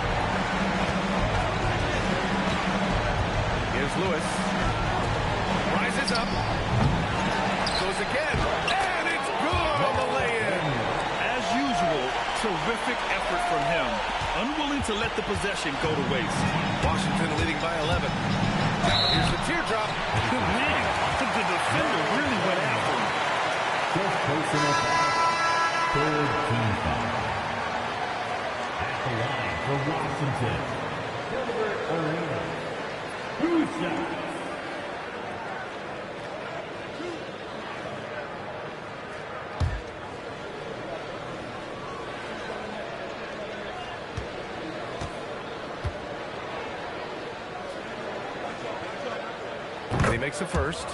Here's Lewis. Rises up. Goes again. And it's good on the lay-in. As usual, terrific effort from him. Unwilling to let the possession go to waste. Washington leading by 11. Here's the teardrop. Man, the defender really went after him. Fifth personal foul. Third team foul. At the line for Washington. Gilbert Arenas. 2 shots. And he makes the first.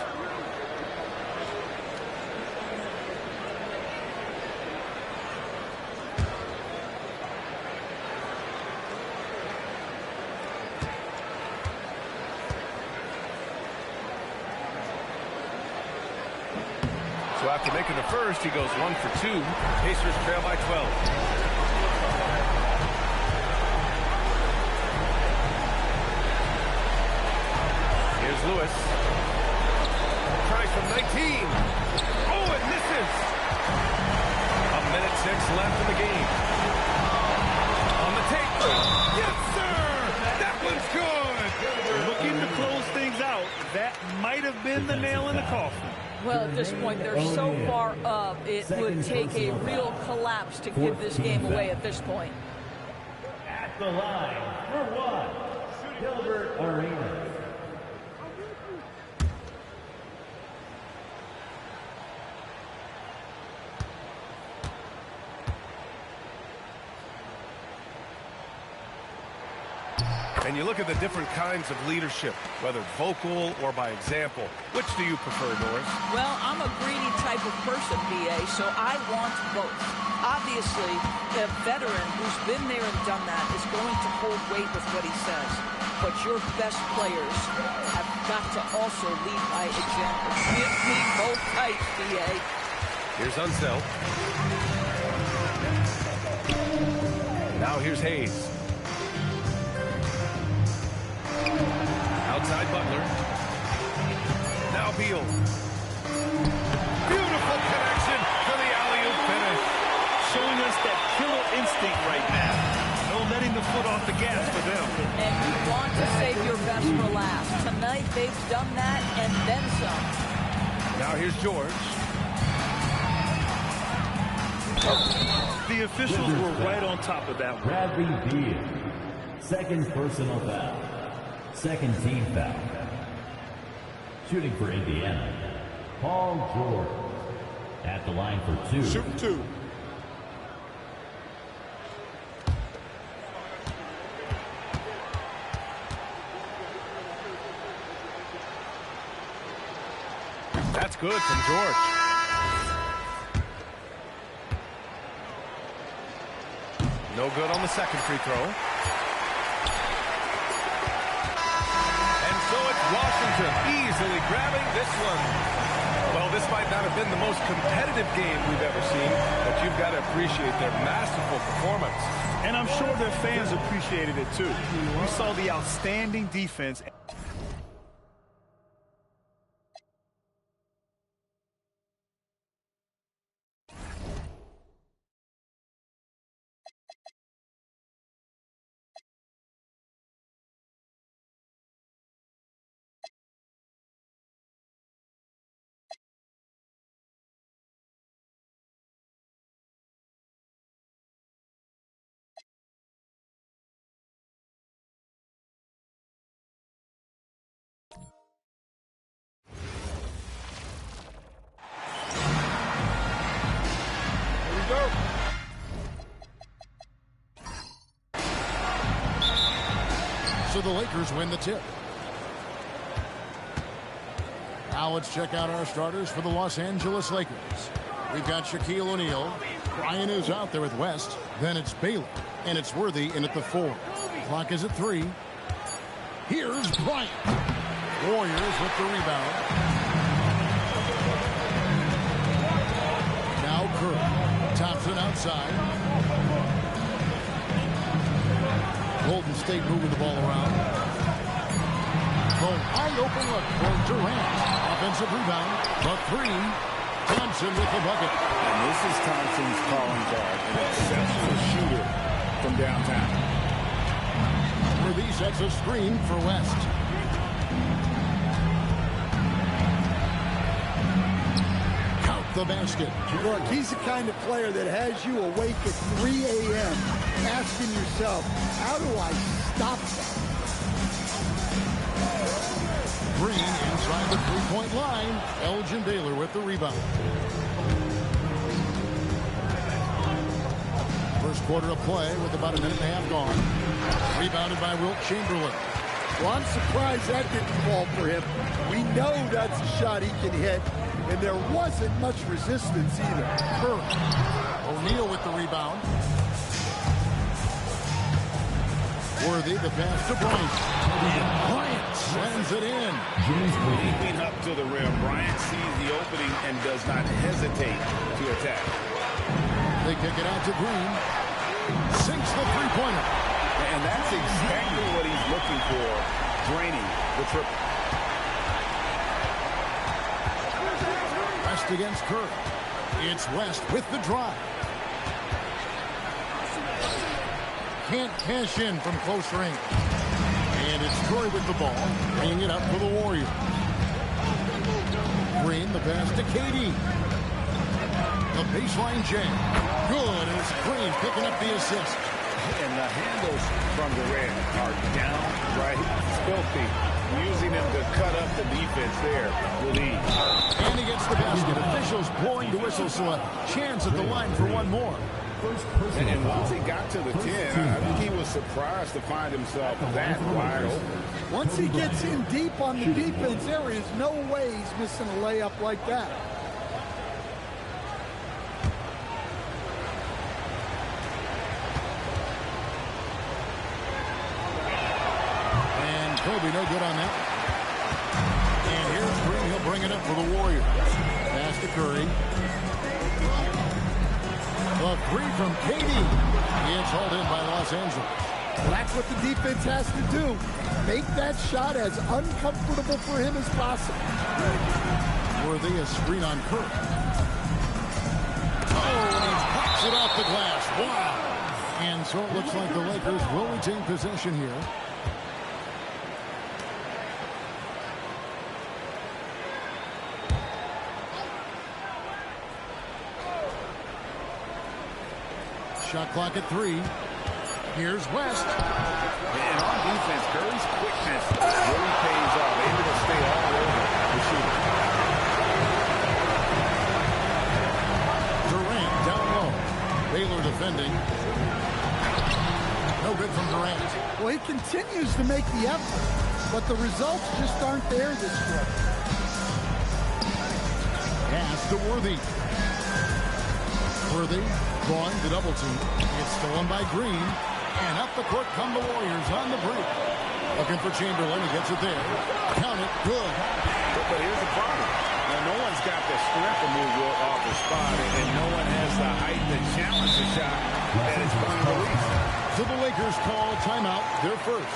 So after making the first, he goes 1 for 2. Pacers trail by 12. Here's Lewis. Tries from 19. Oh, it misses. 1:06 left in the game. On the tape. Yes, sir. That one's good. Looking to close things out. That might have been the nail in the coffin. Well, at this point, they're so far up, it would take a real collapse to give this game away at this point. At the line for 1, Gilbert Arenas. And you look at the different kinds of leadership, whether vocal or by example. Which do you prefer, Norris? Well, I'm a greedy type of person, B.A., so I want both. Obviously, a veteran who's been there and done that is going to hold weight with what he says. But your best players have got to also lead by example. Give me both types, B.A. Here's Unseld. Now here's Hayes. Outside Butler. Now Beal. Beautiful connection for the alley-oop finish. Showing us that killer instinct right now. No letting the foot off the gas for them. And you want to save your best for last. Tonight they've done that and then some. Now here's George. The officials were right on top of that one. Bradley Beal. Second personal foul. Second team foul. Shooting for Indiana, Paul George. At the line for two. Shooting two. That's good from George. No good on the second free throw. And so it's Washington easily grabbing this one. Well, this might not have been the most competitive game we've ever seen, but you've got to appreciate their masterful performance. And I'm sure their fans appreciated it too. We saw the outstanding defense. So the Lakers win the tip. Now let's check out our starters for the Los Angeles Lakers. We've got Shaquille O'Neal. Brian is out there with West. Then it's Bailey. And it's Worthy in at the 4. Clock is at 3. Here's Bryant. Warriors with the rebound. Now Curry. Thompson outside. Golden State moving the ball around. The wide open look for Durant. Offensive rebound. The 3. Thompson with the bucket. And this is Thompson's calling card. An exceptional shooter from downtown. Worthy sets a screen for West. Count the basket. Look, he's the kind of player that has you awake at 3 a.m. asking yourself, how do I stop that? Green inside the three-point line. Elgin Baylor with the rebound. First quarter of play with about a minute and a half gone. Rebounded by Wilt Chamberlain. Well, I'm surprised that didn't fall for him. We know that's a shot he can hit, and there wasn't much resistance either. Curry. O'Neal with the rebound. Worthy, the pass to Bryant. And Bryant sends it in. Leaping up to the rim, Bryant sees the opening and does not hesitate to attack. They kick it out to Green. Sinks the three-pointer. And that's exactly what he's looking for, draining the triple. West against Curry. It's West with the drive. Can't cash in from close range. And it's Troy with the ball, bringing it up for the Warriors. Green, the pass to KD. The baseline jam. Good as Green picking up the assist. And the handles from Durant are downright filthy. Using him to cut up the defense there with ease. And he gets the basket. Officials blowing the whistle, so a chance at the line for one more. And once he got to the 10, I think he was surprised to find himself that wide open. Once he gets in deep on the defense, there is no way he's missing a layup like that. And Kobe no good on that. And here's Green. He'll bring it up for the Warriors. Pass to Curry. The three from KD. It's hauled in by Los Angeles. Well, that's what the defense has to do. Make that shot as uncomfortable for him as possible. Worthy a screen on Curry. Oh, and he pops it off the glass. Wow. And so it looks like the Lakers will retain possession here. Shot clock at 3. Here's West. And on defense, Curry's quickness really pays off. Able to stay all over the shooter. Durant down low. Baylor defending. No good from Durant. Well, he continues to make the effort, but the results just aren't there this way. Pass to Worthy. Worthy going to double team. It's stolen by Green. And up the court come the Warriors on the break. Looking for Chamberlain. He gets it there. Count it. Good. But here's the problem. Now, no one's got the strength to move off the spot, and no one has the height to challenge the shot that is being released. So the Lakers call timeout. Their first.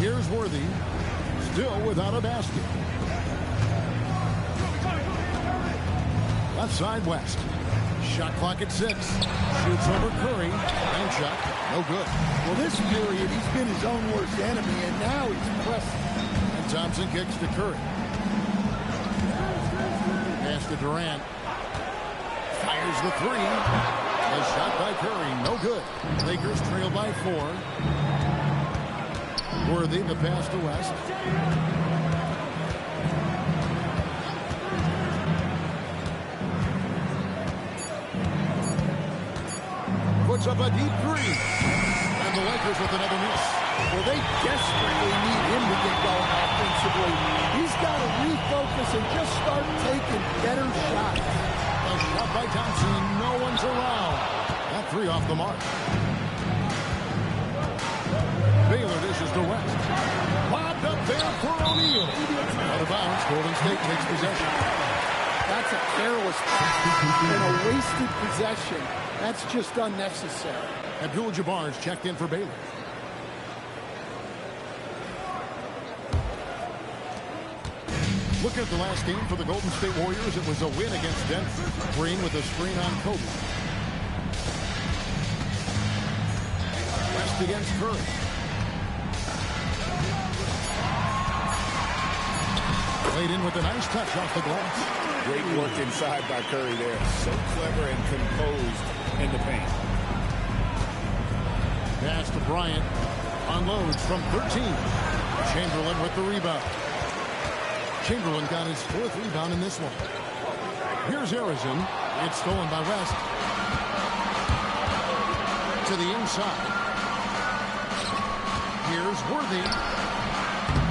Here's Worthy, still without a basket. Left side West. Shot clock at 6. Shoots over Curry. And shot. No good. Well, this period, he's been his own worst enemy, and now he's pressing. And Thompson kicks to Curry. Pass to Durant. Fires the 3. A shot by Curry. No good. Lakers trail by 4. Worthy, the pass to West. Puts up a deep 3. And the Lakers with another miss. Well, they desperately need him to get going offensively. He's got to refocus and just start taking better shots. A shot by Thompson. No one's around. That 3 off the mark. Baylor dishes to West. Lobbed up there for O'Neal. Out of bounds. Golden State takes possession. That's a careless pass and a wasted possession. That's just unnecessary. Abdul-Jabbar's checked in for Baylor. Looking at the last game for the Golden State Warriors, it was a win against Denver. Green with a screen on Kobe. West against Curry. Laid in with a nice touch off the glass. Great work inside by Curry there. So clever and composed in the paint. Pass to Bryant. Unloads from 13. Chamberlain with the rebound. Chamberlain got his 4th rebound in this one. Here's Harrison. It's stolen by West. To the inside. Here's Worthy.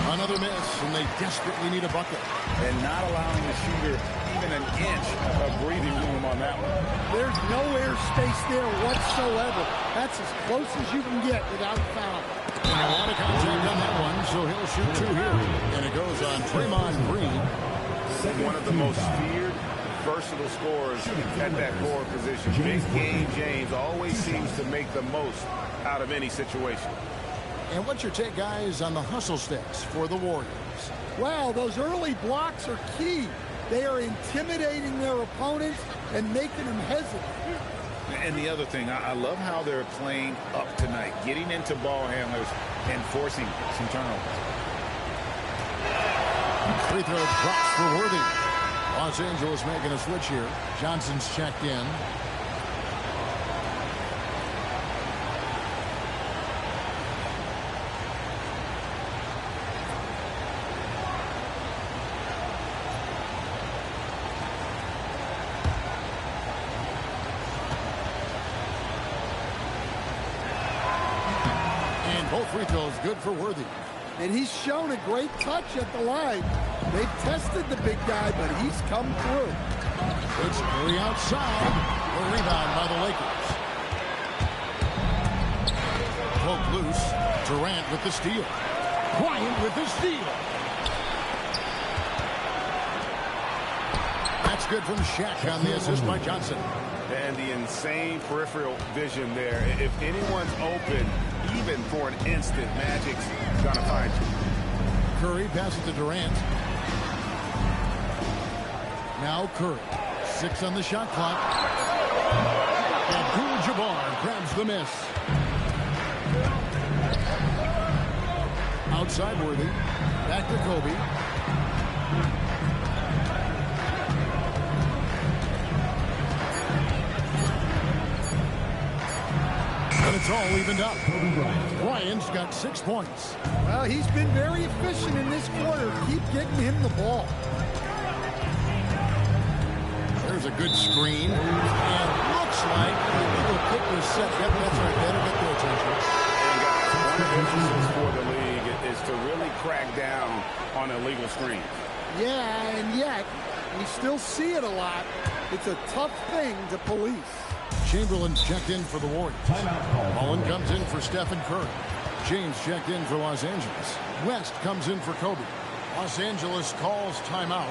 Another miss, and they desperately need a bucket. And not allowing the shooter even an inch of breathing room on that one. There's no air space there whatsoever. That's as close as you can get without a foul. And a lot of contact on that one, so he'll shoot 2 here. And it goes on Draymond Green. One of the most feared, versatile scorers at that forward position. Big game James always seems to make the most out of any situation. And what's your take, guys, on the hustle sticks for the Warriors? Well, those early blocks are key. They are intimidating their opponents and making them hesitate. And the other thing, I love how they're playing up tonight, getting into ball handlers and forcing some turnovers. Free throw drops for Worthy. Los Angeles making a switch here. Johnson's checked in. Both free throws good for Worthy. And he's shown a great touch at the line. They've tested the big guy, but he's come through. It's Curry outside. A rebound by the Lakers. Poke loose. Durant with the steal. Bryant with the steal. That's good from Shaq on the assist by Johnson. And the insane peripheral vision there. If anyone's open, even for an instant, Magic's gonna find you. Curry passes to Durant. Now Curry. 6 on the shot clock. Abdul-Jabbar grabs the miss. Outside Worthy. Back to Kobe. And it's all evened up. Bryant's got 6 points. Well, he's been very efficient in this quarter. Keep getting him the ball. There's a good screen. And looks like the illegal kick was set. Yep, that's right. Better get their attention. And guys, one of the emphasis for the league is to really crack down on illegal screens. Yeah, and yet, we still see it a lot. It's a tough thing to police. Chamberlain's checked in for the Warriors. Mullen comes in for Stephen Curry. James checked in for Los Angeles. West comes in for Kobe. Los Angeles calls timeout.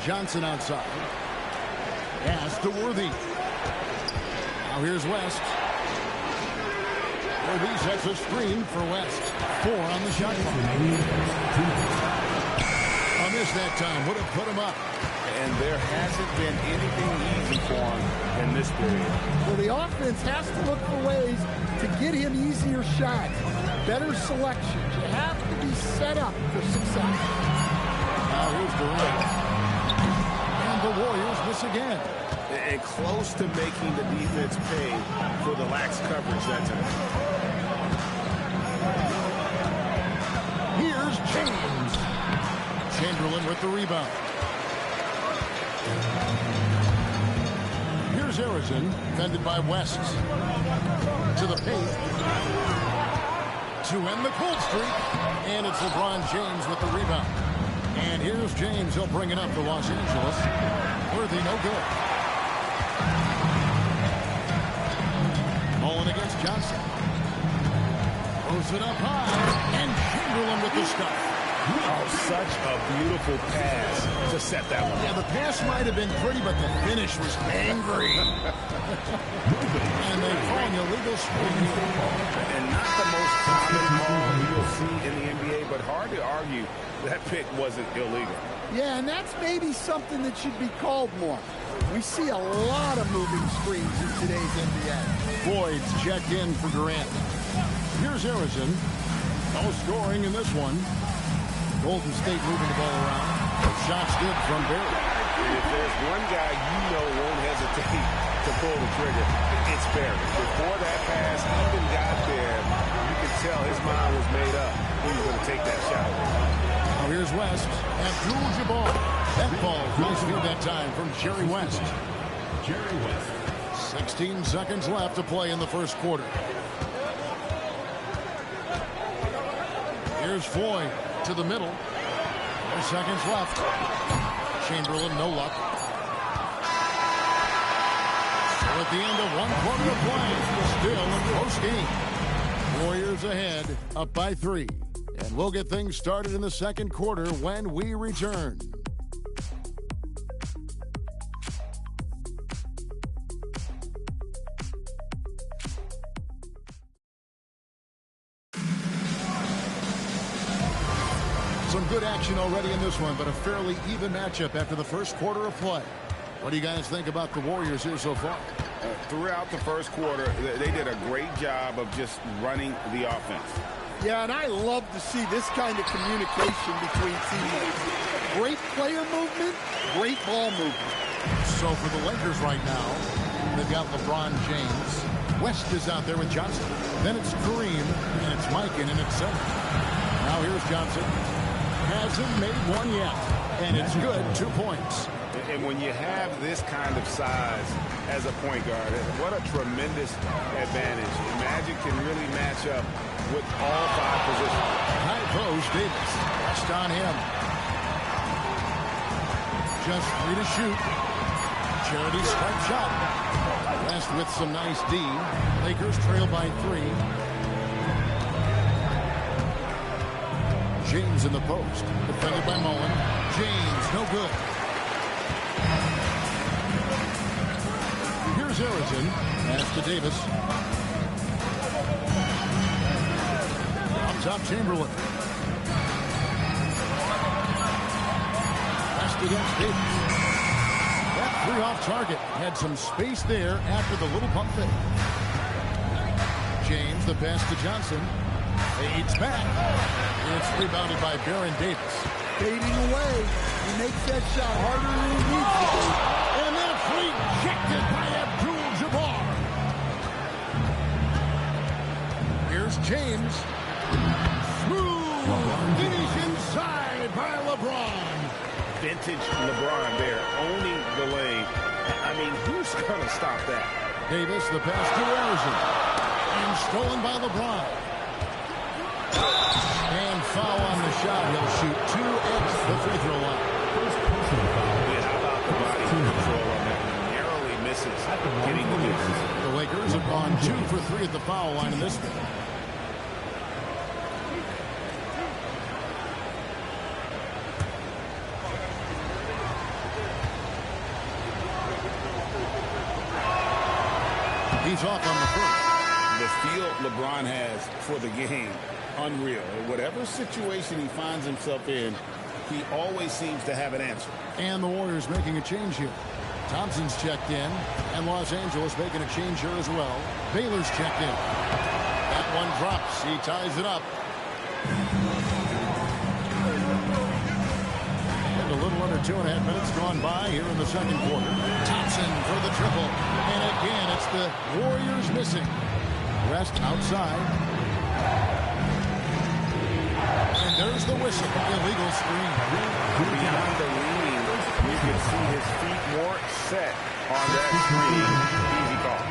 Johnson outside. Pass to Worthy. Now here's West. Worthy sets a screen for West. 4 on the shot clock. A missed that time. Would have put him up. And there hasn't been anything easy for him in this period. Well, the offense has to look for ways to get him easier shots, better selections. You have to be set up for success. Now here's Durant. And the Warriors miss again. And close to making the defense pay for the lax coverage that time. Here's James. Chamberlain with the rebound. Here's Harrison, defended by West. To the paint. To end the cold streak. And it's LeBron James with the rebound. And here's James. He'll bring it up for Los Angeles. Worthy, no good. Mullen against Johnson. Throws it up high. And Chamberlain with the stuff. Oh, such a beautiful pass to set that one. Yeah, the pass might have been pretty, but the finish was angry. And they call an illegal screen. And not the most common call you'll see in the NBA, but hard to argue that pick wasn't illegal. Yeah, and that's maybe something that should be called more. We see a lot of moving screens in today's NBA. Boyd's checked in for Durant. Here's Harrison. No scoring in this one. Golden State moving the ball around. Shots good from Barry. If there's one guy you know won't hesitate to pull the trigger, it's Barry. Before that pass even got there, you could tell his mind was made up. He was going to take that shot. Now here's West. Abdul-Jabbar. That ball goes through that time from Jerry West. Jerry West. 16 seconds left to play in the first quarter. Here's Foy to the middle. 4 seconds left. Chamberlain, no luck. So at the end of 1 quarter of play, still in close game. Warriors ahead, up by 3. And we'll get things started in the second quarter when we return. Some good action already in this one, but a fairly even matchup after the first quarter of play. What do you guys think about the Warriors here so far? Throughout the first quarter, they did a great job of just running the offense. Yeah, and I love to see this kind of communication between teammates. Great player movement, great ball movement. So for the Lakers right now, they've got LeBron James. West is out there with Johnson. Then it's Kareem, and it's Mikan, and it's center. Now here's Johnson. Hasn't made one yet, and it's good, 2 points. And when you have this kind of size as a point guard, what a tremendous advantage. Magic can really match up with all 5 positions. High post, Davis. Pressed on him. Just 3 to shoot. Charity stripe shot. West with some nice D. Lakers trail by 3. James in the post. Defended by Mullen. James, no good. Here's Harrison. Pass to Davis. Up top, Chamberlain. Pass against Davis. That 3 off target. Had some space there after the little pump fake. James, the pass to Johnson. Fades back. It's rebounded by Baron Davis. Fading away. He makes that shot harder than he needs to be. And that's rejected by Abdul-Jabbar. Here's James. Smooth finish inside by LeBron. Vintage LeBron there, owning the lane. I mean, who's going to stop that? Davis, the pass to Harrison. And stolen by LeBron. And foul on the shot. He'll shoot 2 at the free throw line. Yeah, how about the body control on that? Narrowly misses getting the miss. The Lakers have gone 2 for 3 at the foul line in this one. He's off on the first. The feel LeBron has for the game, unreal. Whatever situation he finds himself in, he always seems to have an answer. And the Warriors making a change here. Thompson's checked in, and Los Angeles making a change here as well. Baylor's checked in. That one drops. He ties it up. And a little under 2.5 minutes gone by here in the second quarter. Thompson for the triple. And again, it's the Warriors missing. Rest outside. And there's the whistle. Illegal screen. Beyond the lead, you can see his feet more set on that screen. Easy call.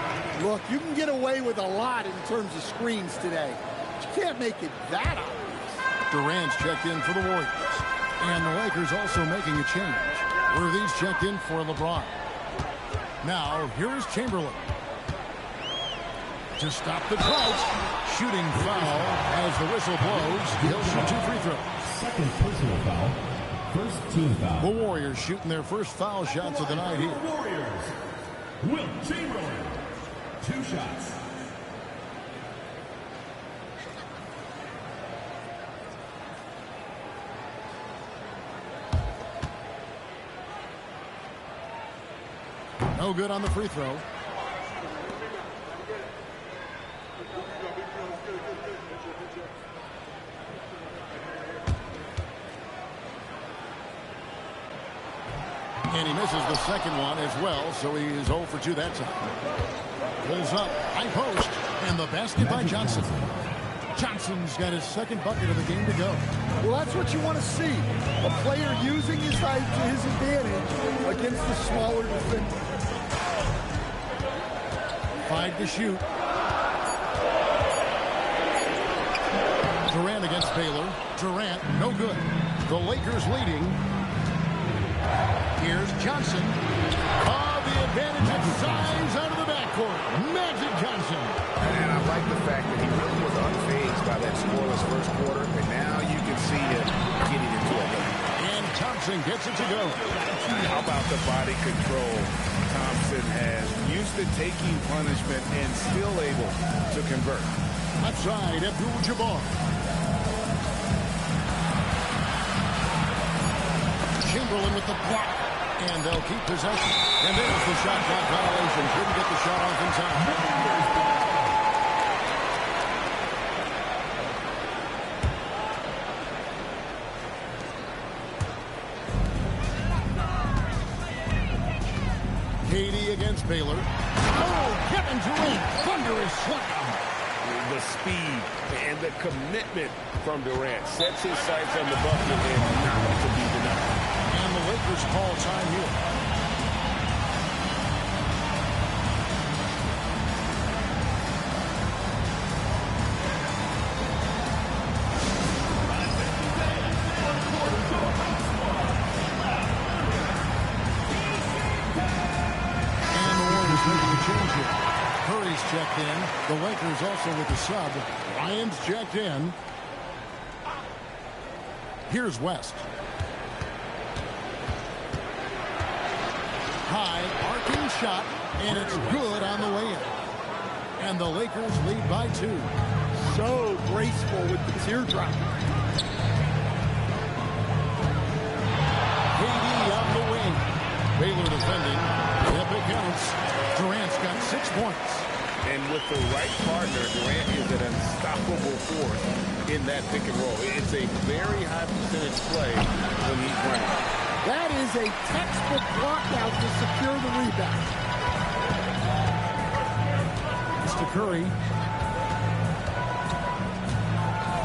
Look, you can get away with a lot in terms of screens today. But you can't make it that obvious. Durant's checked in for the Warriors. And the Lakers also making a change. Worthy's checked in for LeBron. Now, here's Chamberlain. To stop the drought. Shooting foul as the whistle blows. He'll shoot 2 free throws. Second personal foul. First team foul. The Warriors shooting their first foul shots of the night here. Warriors. Will Chamberlain. 2 shots. No good on the free throw. And he misses the second one as well, so he is 0 for 2 that time. Pulls up, high post, and the basket by Johnson. Johnson's got his second bucket of the game to go. Well, that's what you want to see. A player using his height to his advantage against the smaller defender. 5 to shoot. Durant against Baylor. Durant, no good. The Lakers leading. Here's Johnson. Oh, the advantage of size out of the backcourt. Magic Johnson. And I like the fact that he really was unfazed by that scoreless first quarter, and now you can see him getting into a rhythm. And Thompson gets it to go. How about the body control Thompson has? Used to taking punishment and still able to convert. Outside, Abdul-Jabbar. Chamberlain with the block. And they'll keep possession. And there's the shot clock violation. Couldn't get the shot off in time. KD against Baylor. Oh, Kevin Durant. Thunderous slam. The speed and the commitment from Durant sets his sights on the bucket and not to be denied. And the Lakers call time here. And the Warriors making a change here. Curry's checked in. The Lakers also with the sub. Ryan's checked in. Here's West. High, arcing shot, and it's good on the way in. And the Lakers lead by 2. So graceful with the teardrop. KD on the wing. Baylor defending. Yep, it counts. Durant's got 6 points. And with the right partner, Durant is an unstoppable force in that pick and roll. It's a very high percentage play when he's running. That is a textbook block out to secure the rebound. It's to Curry.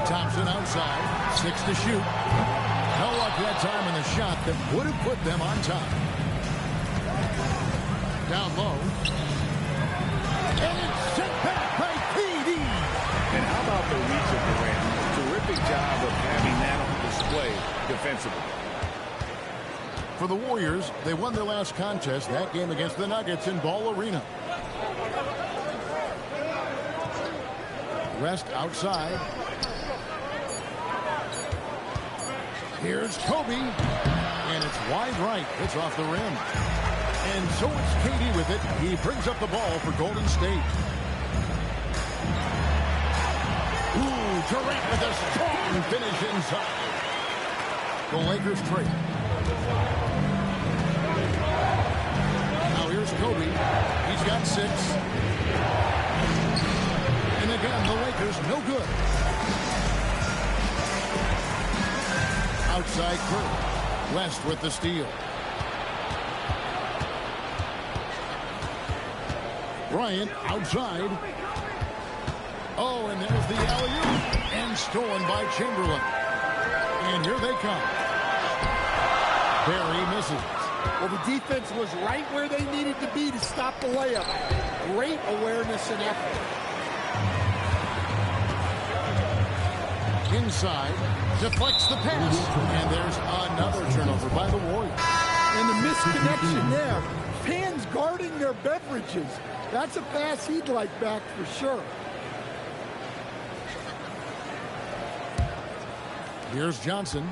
Thompson outside. 6 to shoot. No luck that time in the shot that would have put them on top. Down low. And it's sent back by KD. And how about the reach of Durant? Terrific job of having that on display defensively. For the Warriors, they won their last contest, that game against the Nuggets in Ball Arena. Rest outside. Here's Kobe. And it's wide right. It's off the rim. And so it's KD with it. He brings up the ball for Golden State. Ooh, Durant with a strong finish inside. The Lakers trail. Now here's Kobe. He's got 6. And again, the Lakers no good. Outside Curry. West with the steal. Bryant outside. Oh, and there's the alley-oop. And stolen by Chamberlain. And here they come. Barry misses. Well, the defense was right where they needed to be to stop the layup. Great awareness and effort. Inside, deflects the pass. And there's another turnover by the Warriors. And the misconnection there. Fans guarding their beverages. That's a pass he'd like back for sure. Here's Johnson.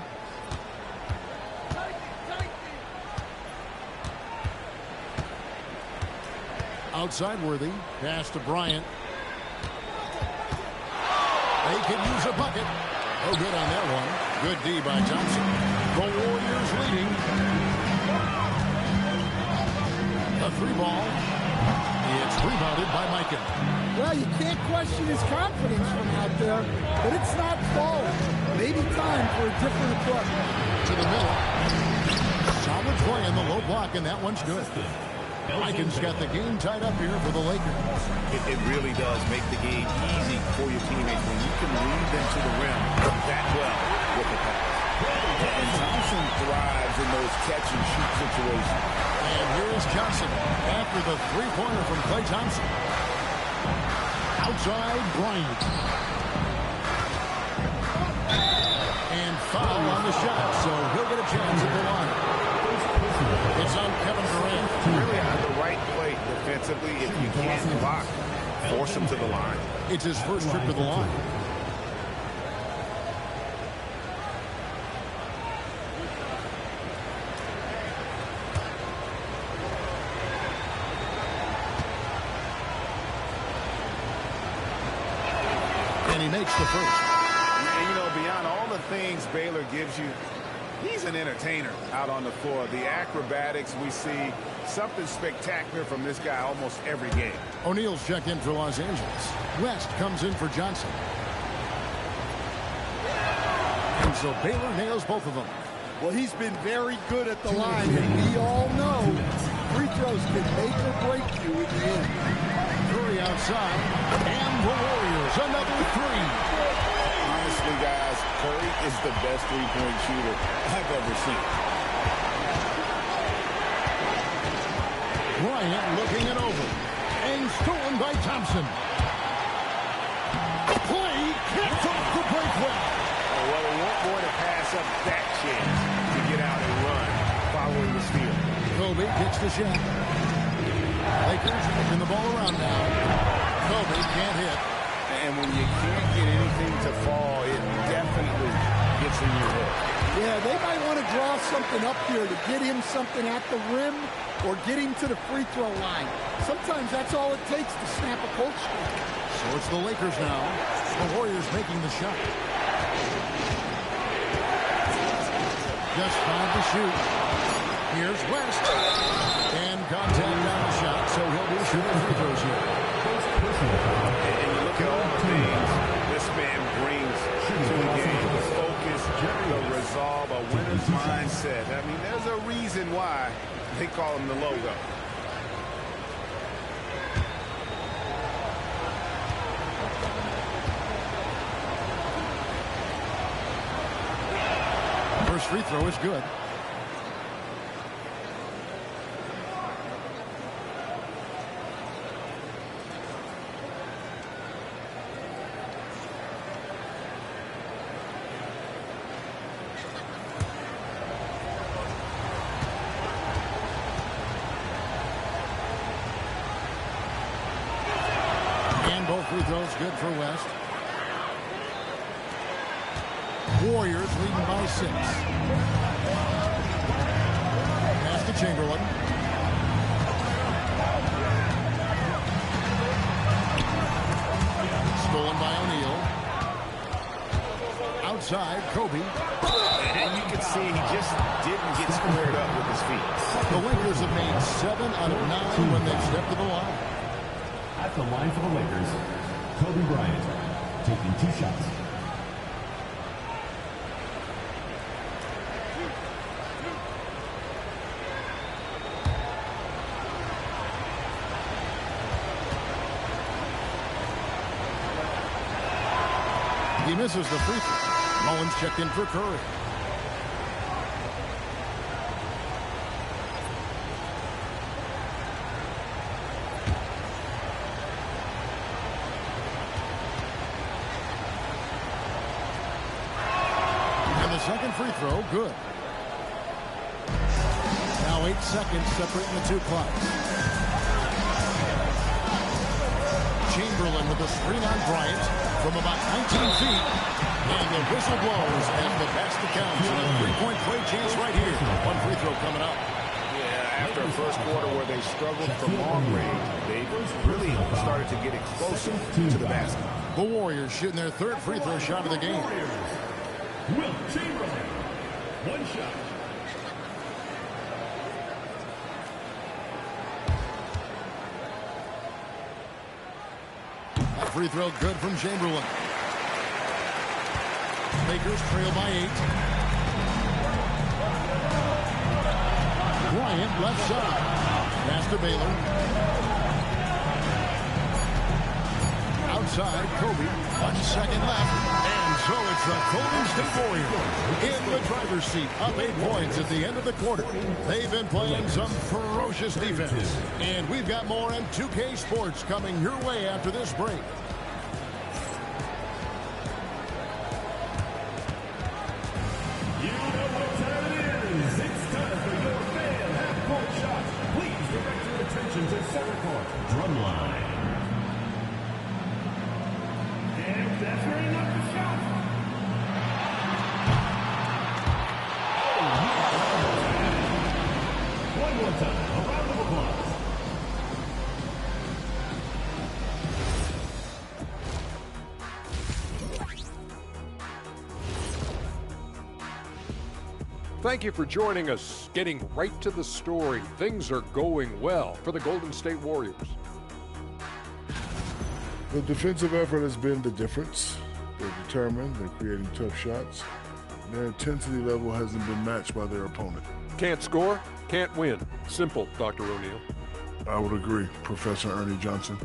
Outside Worthy. Pass to Bryant. They could use a bucket. Oh, good on that one. Good D by Johnson. The Warriors leading. A 3-ball. It's rebounded by Mikan. Well, you can't question his confidence from out there, but it's not falling. Maybe time for a different approach. To the middle. Solid play in the low block, and that one's good. Mikan's got the game tied up here for the Lakers. It really does make the game easy for your teammates when you can lead them to the rim that well with the pass. And Thompson thrives in those catch-and-shoot situations. And here's Johnson after the three-pointer from Klay Thompson. Outside Bryant. And foul on the shot, so he'll get a chance at the line. It's on Kevin Durant. Really on the right play defensively. If you can't block, force him to the line. It's his first trip to the line. And he makes the first. And, you know, beyond all the things Baylor gives you, he's an entertainer out on the floor. The acrobatics we see, something spectacular from this guy almost every game. O'Neal's checked in for Los Angeles. West comes in for Johnson. And so Baylor nails both of them. Well, he's been very good at the line, and we all know free throws can make or break you in the end. Curry outside, and the Warriors another 3. Honestly, guys, Curry is the best three-point shooter I've ever seen. Bryant looking it over. And stolen by Thompson. Play kicked off the breakaway. Well, they won't going to pass up that chance to get out and run following the steal. Kobe gets the shot. Lakers moving the ball around now. Kobe can't hit. And when you can't get anything to fall, it definitely gets in your head. Yeah, they might want to draw something up here to get him something at the rim or get him to the free throw line. Sometimes that's all it takes to snap a coach streak. So it's the Lakers now. The Warriors making the shot. Just 5 to shoot. Here's West. And contact on the shot, so he'll be shooting free throws here. And you look at all the things this man brings to the game. The focus, the resolve, a winner's mindset. I mean, there's a reason why they call him the logo. First free throw is good. And both free throws good for West. Warriors leading by 6. Pass to Chamberlain. Stolen by O'Neal. outside, Kobe. And you can see he just didn't get squared up with his feet. The Lakers have made 7 out of 9 when they've stepped to the line. At the line for the Lakers, Kobe Bryant taking 2 shots. He misses the free throw. Mullins checked in for Curry. And the second free throw, good. Now 8 seconds separating the two clocks. Chamberlain with a screen on Bryant from about 19 feet. And the whistle blows as the basket counts. And a three-point play chance right here. One free throw coming up. Yeah, after a first quarter where they struggled from long range, they really started to get it closer to the basket. The Warriors shooting their third free throw shot of the game. Will Chamberlain, 1 shot. Free throw good from Chamberlain. Lakers trail by 8. Bryant left side. Pass to Baylor. Outside, Kobe. 1 second left. And so it's the Golden State Warriors in the driver's seat. Up 8 points at the end of the quarter. They've been playing some ferocious defense. And we've got more on 2K Sports coming your way after this break. Drumline. And that's where he knocked the shot. One more time. A round of applause. Thank you for joining us. Getting right to the story. Things are going well for the Golden State Warriors. The defensive effort has been the difference. They're determined, they're creating tough shots. Their intensity level hasn't been matched by their opponent. Can't score, can't win. Simple, Dr. O'Neill. I would agree, Professor Ernie Johnson.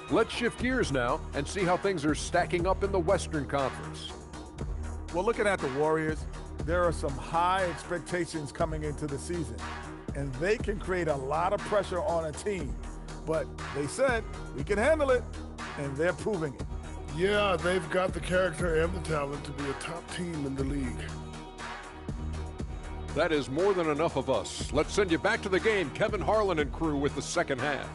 Let's shift gears now and see how things are stacking up in the Western Conference. Well, looking at the Warriors, there are some high expectations coming into the season, and they can create a lot of pressure on a team. But they said, we can handle it, and they're proving it. Yeah, they've got the character and the talent to be a top team in the league. That is more than enough of us. Let's send you back to the game, Kevin Harlan and crew with the second half.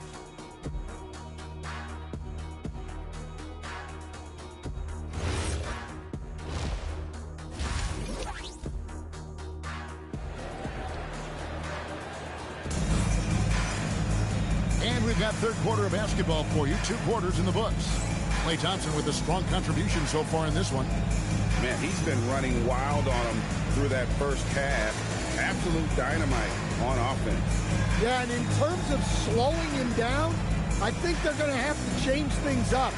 And we've got third quarter of basketball for you. 2 quarters in the books. Klay Thompson with a strong contribution so far in this one. Man, he's been running wild on him through that first half. Absolute dynamite on offense. Yeah, and in terms of slowing him down, I think they're going to have to change things up.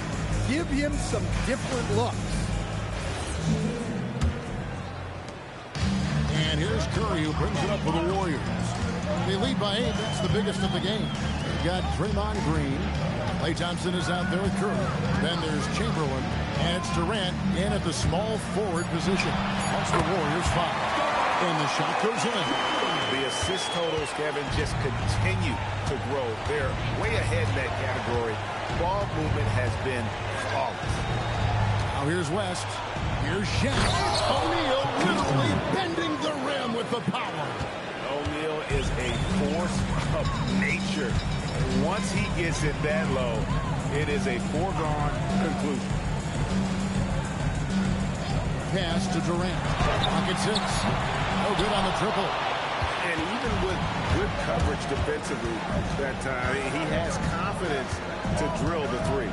Give him some different looks. And here's Curry who brings it up for the Warriors. They lead by 8. That's the biggest of the game. They've got Draymond Green. Klay Thompson is out there with Curry. Then there's Chamberlain. And it's Durant in at the small forward position. That's the Warriors 5. And the shot goes in. The assist totals, Kevin, just continue to grow. They're way ahead in that category. Ball movement has been flawless. Now here's West. Here's Shaq. O'Neal literally bending the rim with the power. O'Neal is a force of nature. Once he gets it that low, it is a foregone conclusion. Pass to Durant. Pocket 6. No good on the triple. And even with good coverage defensively that time, he has confidence to drill the 3.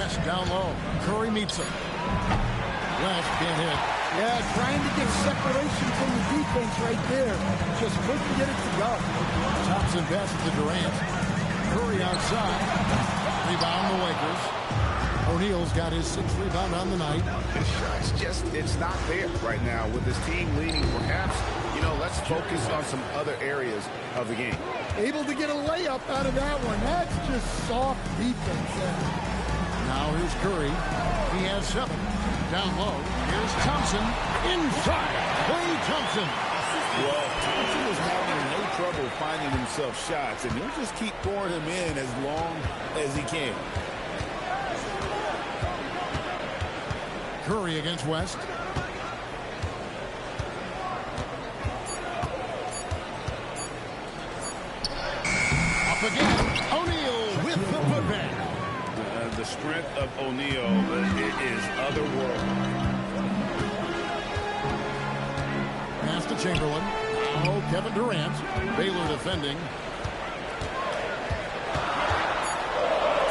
West down low. Curry meets him. West can't hit. Yeah, trying to get separation from the defense right there. Just couldn't get it to go. Thompson passes to Durant. Curry outside. Rebound the Lakers. O'Neal's got his 6th rebound on the night. His shot's just, it's not there right now with this team leading. Perhaps, let's focus on some other areas of the game. Able to get a layup out of that one. That's just soft defense. Now here's Curry. He has 7. Down low. Here's Thompson. Inside. Klay Thompson. Well, Thompson is having no trouble finding himself shots, and he'll just keep pouring him in as long as he can. Curry against West. Up again. O'Neal with the putback. The strength of O'Neal is otherworldly. Pass to Chamberlain. Now Kevin Durant. Baylor defending.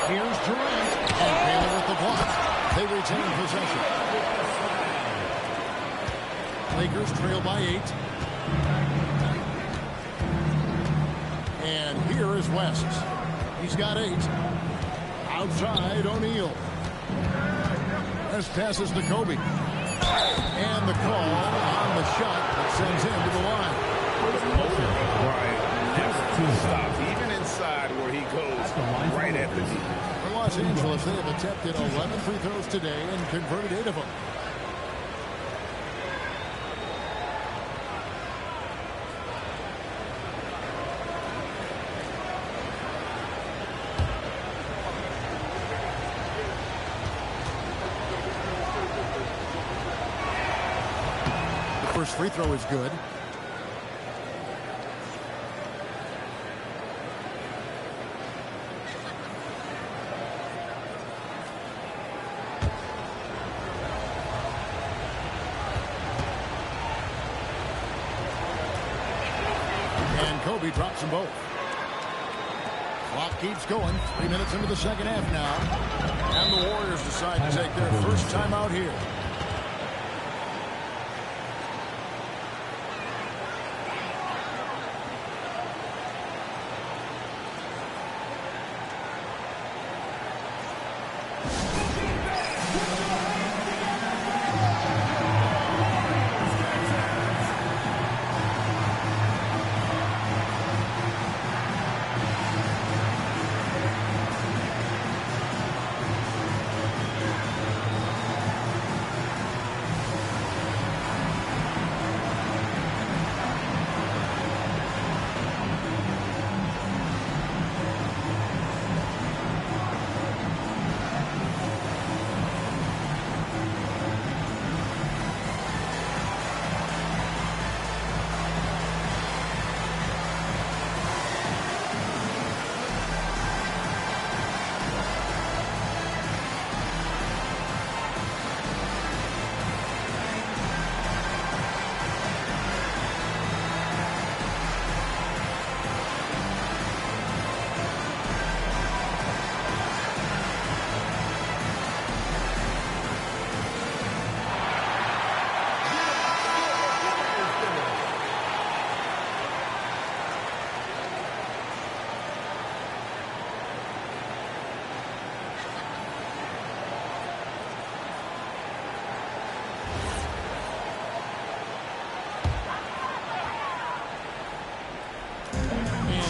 Here's Durant. And Baylor with the block. They retain possession. Lakers trail by 8. And here is West. He's got 8. Outside, O'Neal. West passes to Kobe. And the call on the shot that sends him to the line. Right. Never stops, even inside where he goes right at the knee. For Los Angeles, they have attempted 11 free throws today and converted 8 of them. The first free throw is good. Kobe drops them both. Clock keeps going. 3 minutes into the second half now. And the Warriors decide to take their first time out here.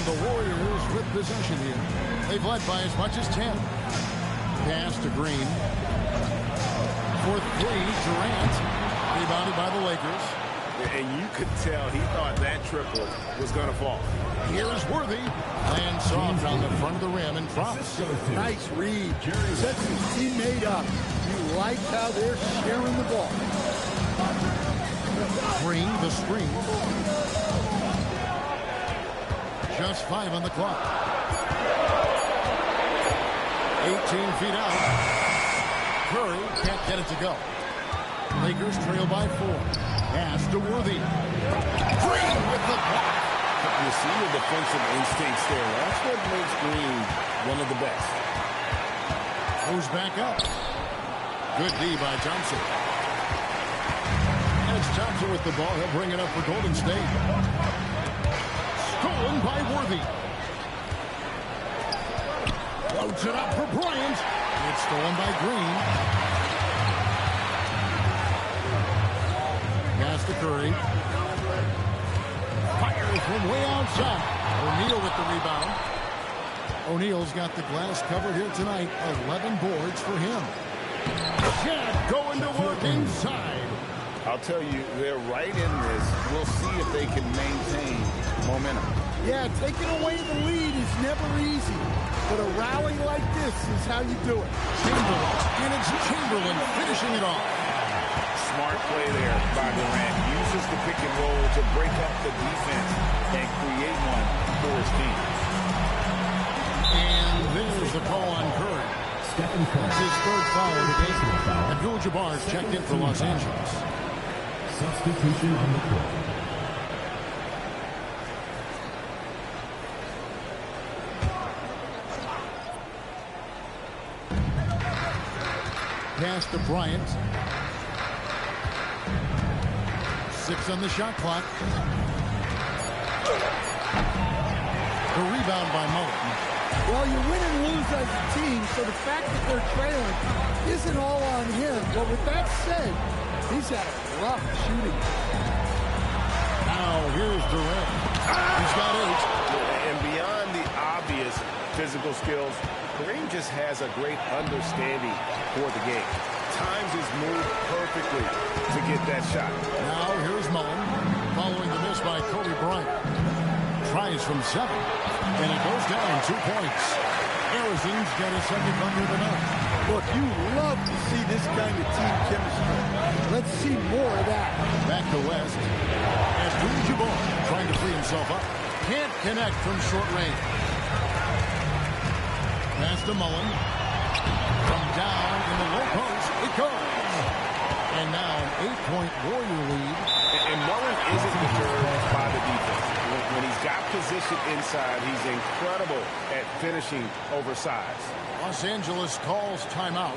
The Warriors with possession here. They've led by as much as 10. Pass to Green. For 3, Durant. Rebounded by the Lakers. And you could tell he thought that triple was going to fall. Here's Worthy. Lands soft on the front of the rim and drops. Nice read. Sets his teammate up. You like how they're sharing the ball. Green, the screen. Just 5 on the clock. 18 feet out. Curry can't get it to go. Lakers trail by 4. Pass to Worthy. Green with the block. You see the defensive instincts there. That's what makes Green one of the best. Goes back up. Good D by Thompson. And it's Thompson with the ball. He'll bring it up for Golden State. Stolen by Worthy. Floats it up for Bryant. It's stolen by Green. Pass to Curry. Fire from way outside. O'Neal with the rebound. O'Neal's got the glass covered here tonight. 11 boards for him. Chad going to work inside. I'll tell you, they're right in this. We'll see if they can maintain momentum. Yeah, taking away the lead is never easy. But a rally like this is how you do it. Chamberlain, and it's Chamberlain finishing it off. Smart play there by Durant. Uses the pick and roll to break up the defense and create one for his team. And there's the call on Curry. That's his third foul of the game. Abdul-Jabbar's checked in for Los Angeles. Substitution on the court. Pass to Bryant. 6 on the shot clock. The rebound by Mullen. Well, you win and lose as a team, so the fact that they're trailing isn't all on him. But with that said, he's had a rough shooting. Now here's Durant. He's got 8. And beyond the obvious physical skills, Kareem just has a great understanding for the game. Times his move perfectly to get that shot. Now here's Mullen, following the miss by Kobe Bryant. Tries from 7, and it goes down 2 points. Harrison's got a second under the net. Look, you love to see this kind of team chemistry. Let's see more of that. Back to West. Abdul-Jabbar trying to free himself up. Can't connect from short range. Pass to Mullen. From down in the low post, it goes. And now an 8-point Warrior lead. And Mullen isn't deterred by the defense. When he's got position inside, he's incredible at finishing oversized. Los Angeles calls timeout.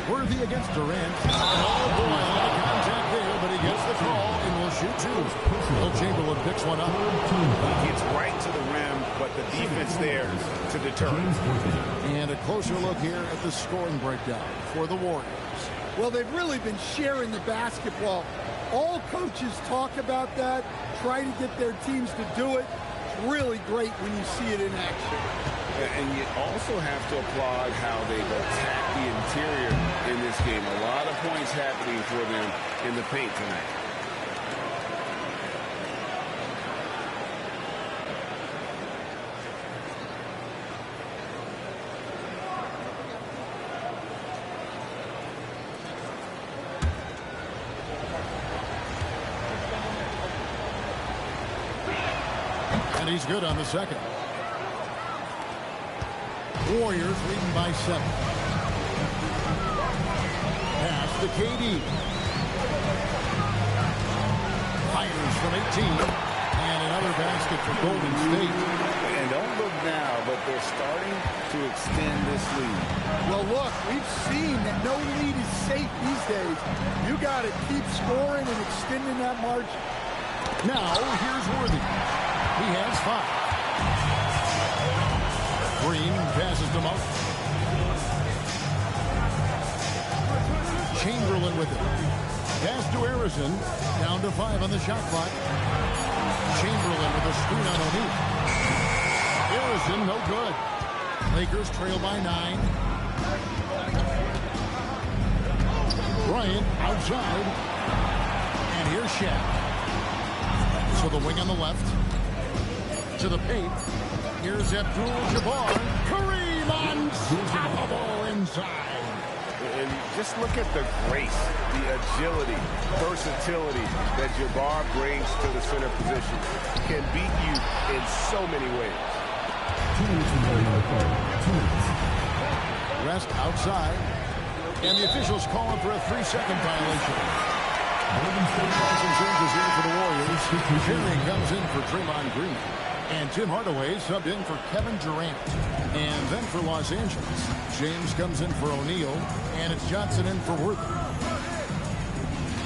Worthy against Durant. Oh boy, a lot of contact there, but he gets the call and will shoot 2. Will Chamberlain picks one up. He gets right to the rim, but the defense there to deter. And a closer look here at the scoring breakdown for the Warriors. Well, they've really been sharing the basketball. All coaches talk about that, try to get their teams to do it. It's really great when you see it in action. And you also have to applaud how they've attacked the interior in this game. A lot of points happening for them in the paint tonight. And he's good on the second. Warriors leading by 7. Pass to KD. Fires from 18. And another basket for Golden State. And don't look now, but they're starting to extend this lead. Well, look, we've seen that no lead is safe these days. You got to keep scoring and extending that margin. Now, here's Worthy. He has 5. Green passes to Monk. Chamberlain with it. Pass to Harrison. Down to 5 on the shot clock. Chamberlain with a screen on O'Neal. Harrison, no good. Lakers trail by 9. Bryant outside. And here's Shaq. So the wing on the left. To the paint. Here's Abdul-Jabbar. Kareem unstoppable inside. And just look at the grace, the agility, versatility that Jabbar brings to the center position. Can beat you in so many ways. Rest outside. And the officials calling for a 3-second violation. Johnson changes in for the Warriors. Perry comes in for Draymond Green. And Tim Hardaway subbed in for Kevin Durant. And then for Los Angeles, James comes in for O'Neal. And it's Johnson in for Worthy.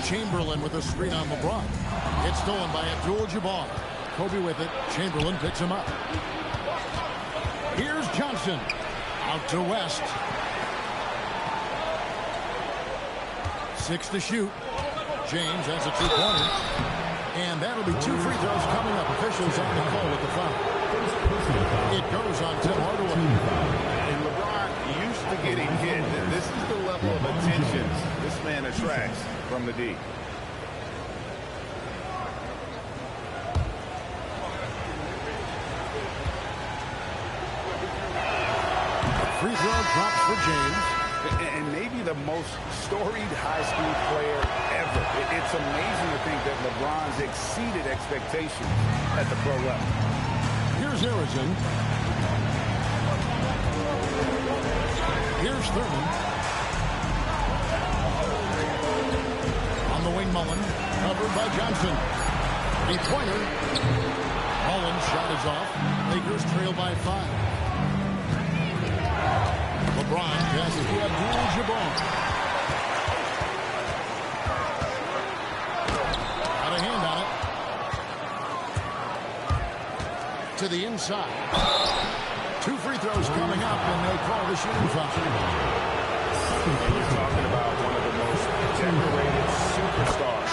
Chamberlain with a screen on LeBron. It's stolen by Abdul-Jabbar. Kobe with it. Chamberlain picks him up. Here's Johnson. Out to West. 6 to shoot. James has a 2-pointer. And that'll be 2 free throws coming up. Officials on the call with the foul. It goes on Tim Hardaway. And LeBron used to getting hit. This is the level of attention this man attracts from the D. Free throw drops for James. And maybe the most storied high school player ever. It's amazing to think that LeBron's exceeded expectations at the pro level. Here's Harrison. Here's Thurman. On the wing, Mullen. Covered by Johnson. A pointer. Mullen's shot is off. Lakers trail by 5. LeBron passes to Abdul-Jabbar. Got a hand on it. To the inside. 2 free throws coming up, and they call the shooting foul. And you're talking about one of the most decorated superstars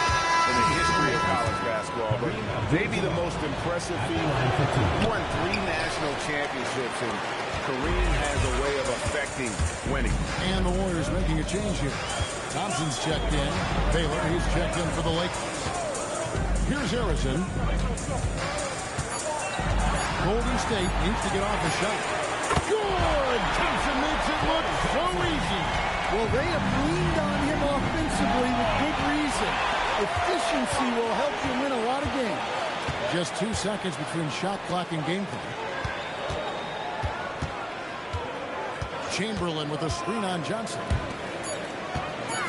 in the history of college basketball, but maybe the most impressive feat. He won 3 national championships, and Kareem has a way of affecting winning. And the Warriors making a change here. Thompson's checked in. Baylor, he's checked in for the Lakers. Here's Harrison. Golden State needs to get off a shot. Good! Thompson makes it look so easy. Well, they have leaned on him offensively with good reason. Efficiency will help you win a lot of games. Just 2 seconds between shot clock and game clock. Chamberlain with a screen on Johnson.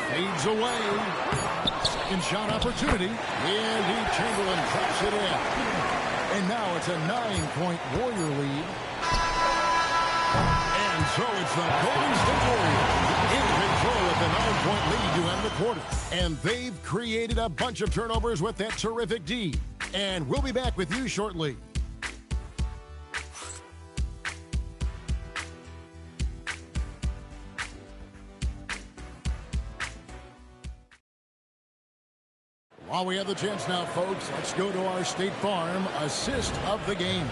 Fades away. Second shot opportunity. Indeed, Chamberlain traps it in. And now it's a 9-point Warrior lead. And so it's the Golden State Warriors in control with the 9-point lead to end the quarter. And they've created a bunch of turnovers with that terrific D. And we'll be back with you shortly. While we have the chance now, folks, let's go to our State Farm assist of the game.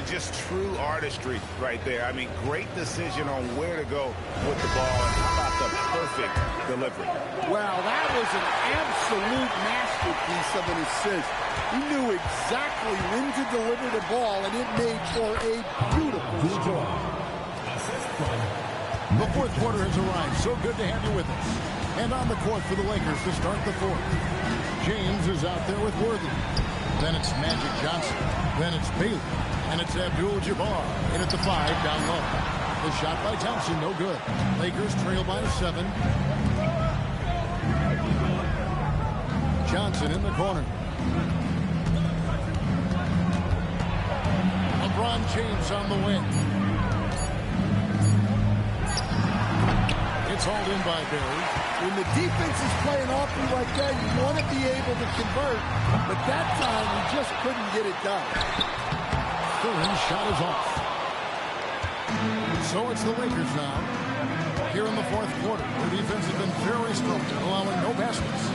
Just true artistry right there. I mean, great decision on where to go with the ball. And how about the perfect delivery? Well, that was an absolute masterpiece of an assist. He knew exactly when to deliver the ball, and it made for a beautiful score. The fourth quarter has arrived. So good to have you with us. And on the court for the Lakers to start the fourth. James is out there with Worthy. Then it's Magic Johnson. Then it's Bailey. And it's Abdul-Jabbar in at the 5 down low. The shot by Thompson, no good. Lakers trail by 7. Johnson in the corner. LeBron James on the wing. It's hauled in by Barry. When the defense is playing off you like that, you want to be able to convert, but that time he just couldn't get it done. Curry's shot is off. So it's the Lakers now. Here in the fourth quarter, their defense has been very strong, allowing no baskets.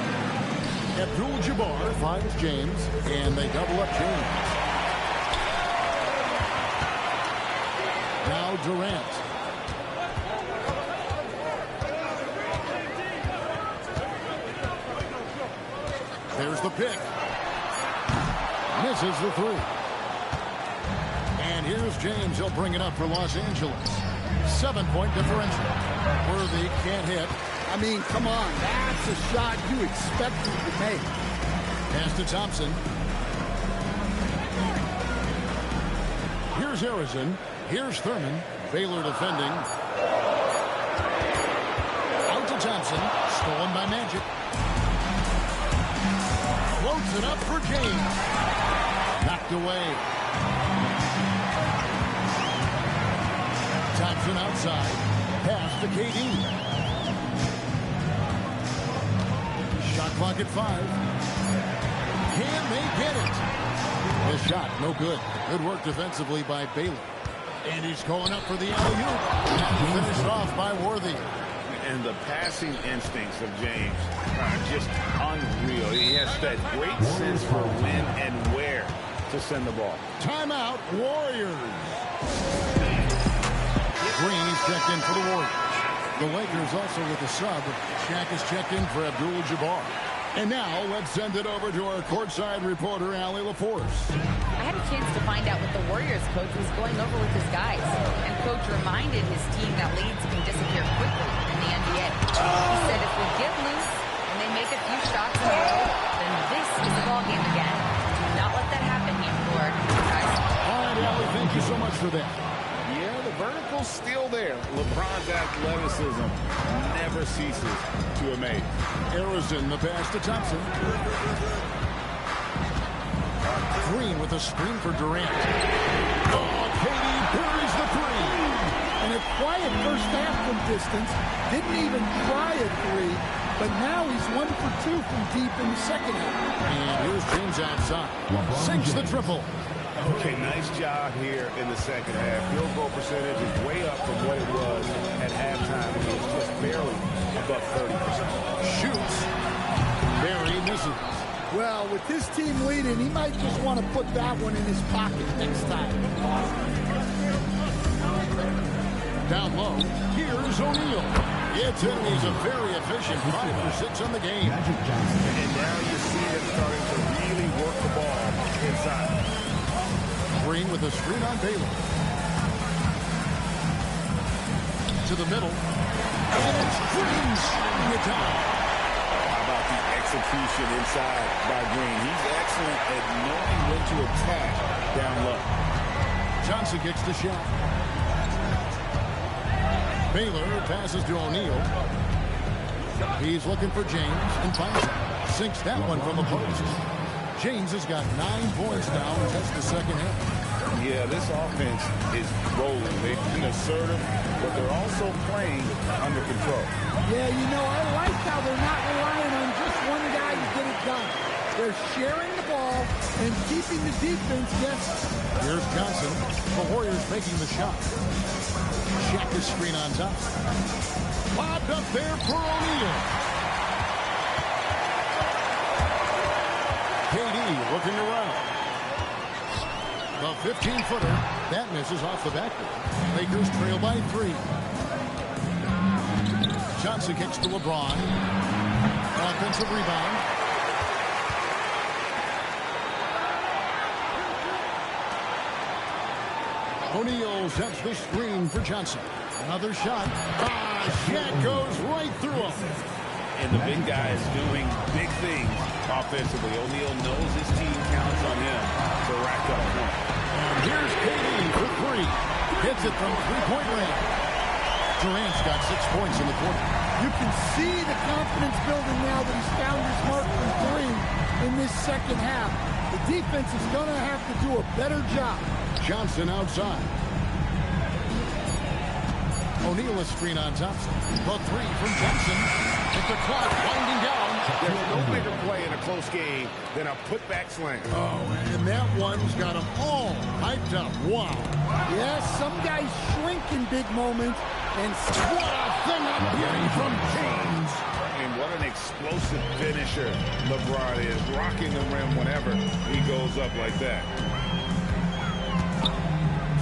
Abdul-Jabbar finds James, and they double up James. Now Durant. There's the pick. Misses the 3. And here's James. He'll bring it up for Los Angeles. 7-point differential. Worthy can't hit. I mean, come on. That's a shot you expect him to make. Pass to Thompson. Here's Harrison. Here's Thurman. Baylor defending. Out to Thompson. Stolen by Magic. Floats it up for James. Knocked away. Thompson outside. Pass to KD. Shot clock at 5. Can they get it? The shot, no good. Good work defensively by Baylor. And he's going up for the alley-oop. And finished off by Worthy. And the passing instincts of James are just unreal. He has that great sense for when and where to send the ball. Timeout, Warriors. Green is checked in for the Warriors. The Lakers also with a sub. Shaq is checked in for Abdul-Jabbar. And now let's send it over to our courtside reporter, Allie LaForce. I had a chance to find out what the Warriors coach was going over with his guys. And coach reminded his team that leads can disappear quickly in the NBA. He said if we get loose and they make a few shots in a row, then this is the ball game again. Do not let that happen, he implored. Guys. All right, Allie, thank you so much for that. Yeah, the vertical's still there. LeBron's athleticism never ceases to amaze. Harrison, the pass to Thompson. Green with a screen for Durant. Oh, KD buries the 3. And a quiet first half from distance. Didn't even try a 3. But now he's 1 for 2 from deep in the second half. And here's James outside. Sinks the triple. Okay, nice job here in the second half. Field goal percentage is way up from what it was at halftime. It was just barely above 30%. Shoots. Barry misses. Well, with this team leading, he might just want to put that one in his pocket next time. Down low, here's O'Neal. He's a very efficient 5 for 6 on the game. And now you see him starting to really work the ball inside. Green with a screen on Baylor. To the middle. And it's Green shooting it down. How about the execution inside by Green? He's excellent at knowing when to attack down low. Johnson gets the shot. Baylor passes to O'Neal. He's looking for James and finds him. Sinks that one from the post. James has got 9 points now in just the second half. Yeah, this offense is rolling. They've been assertive, but they're also playing under control. Yeah, you know, I like how they're not relying on just one guy to get it done. They're sharing the ball and keeping the defense guessing. Here's Johnson. The Warriors making the shot. Check the screen on top. Lobbed up there for O'Neal. KD looking around. The 15-footer. That misses off the backboard. Lakers trail by 3. Johnson kicks to LeBron. Offensive rebound. O'Neal sets the screen for Johnson. Another shot. Shaq goes right through him. And the big guy is doing big things offensively. O'Neal knows his team counts on him to rack up points. And here's KD for 3. Hits hits it from three-point range. Durant's got 6 points in the quarter. You can see the confidence building now that he's found his mark from three in this second half. The defense is going to have to do a better job. Johnson outside. O'Neal a screen on Thompson. The three from Johnson. With the clock winding down. There's no bigger play in a close game than a putback slam. Oh, and that one's got them all hyped up. Wow. Yes, some guys shrink in big moments. And what a thing I'm hearing from James. And what an explosive finisher LeBron is. Rocking the rim whenever he goes up like that.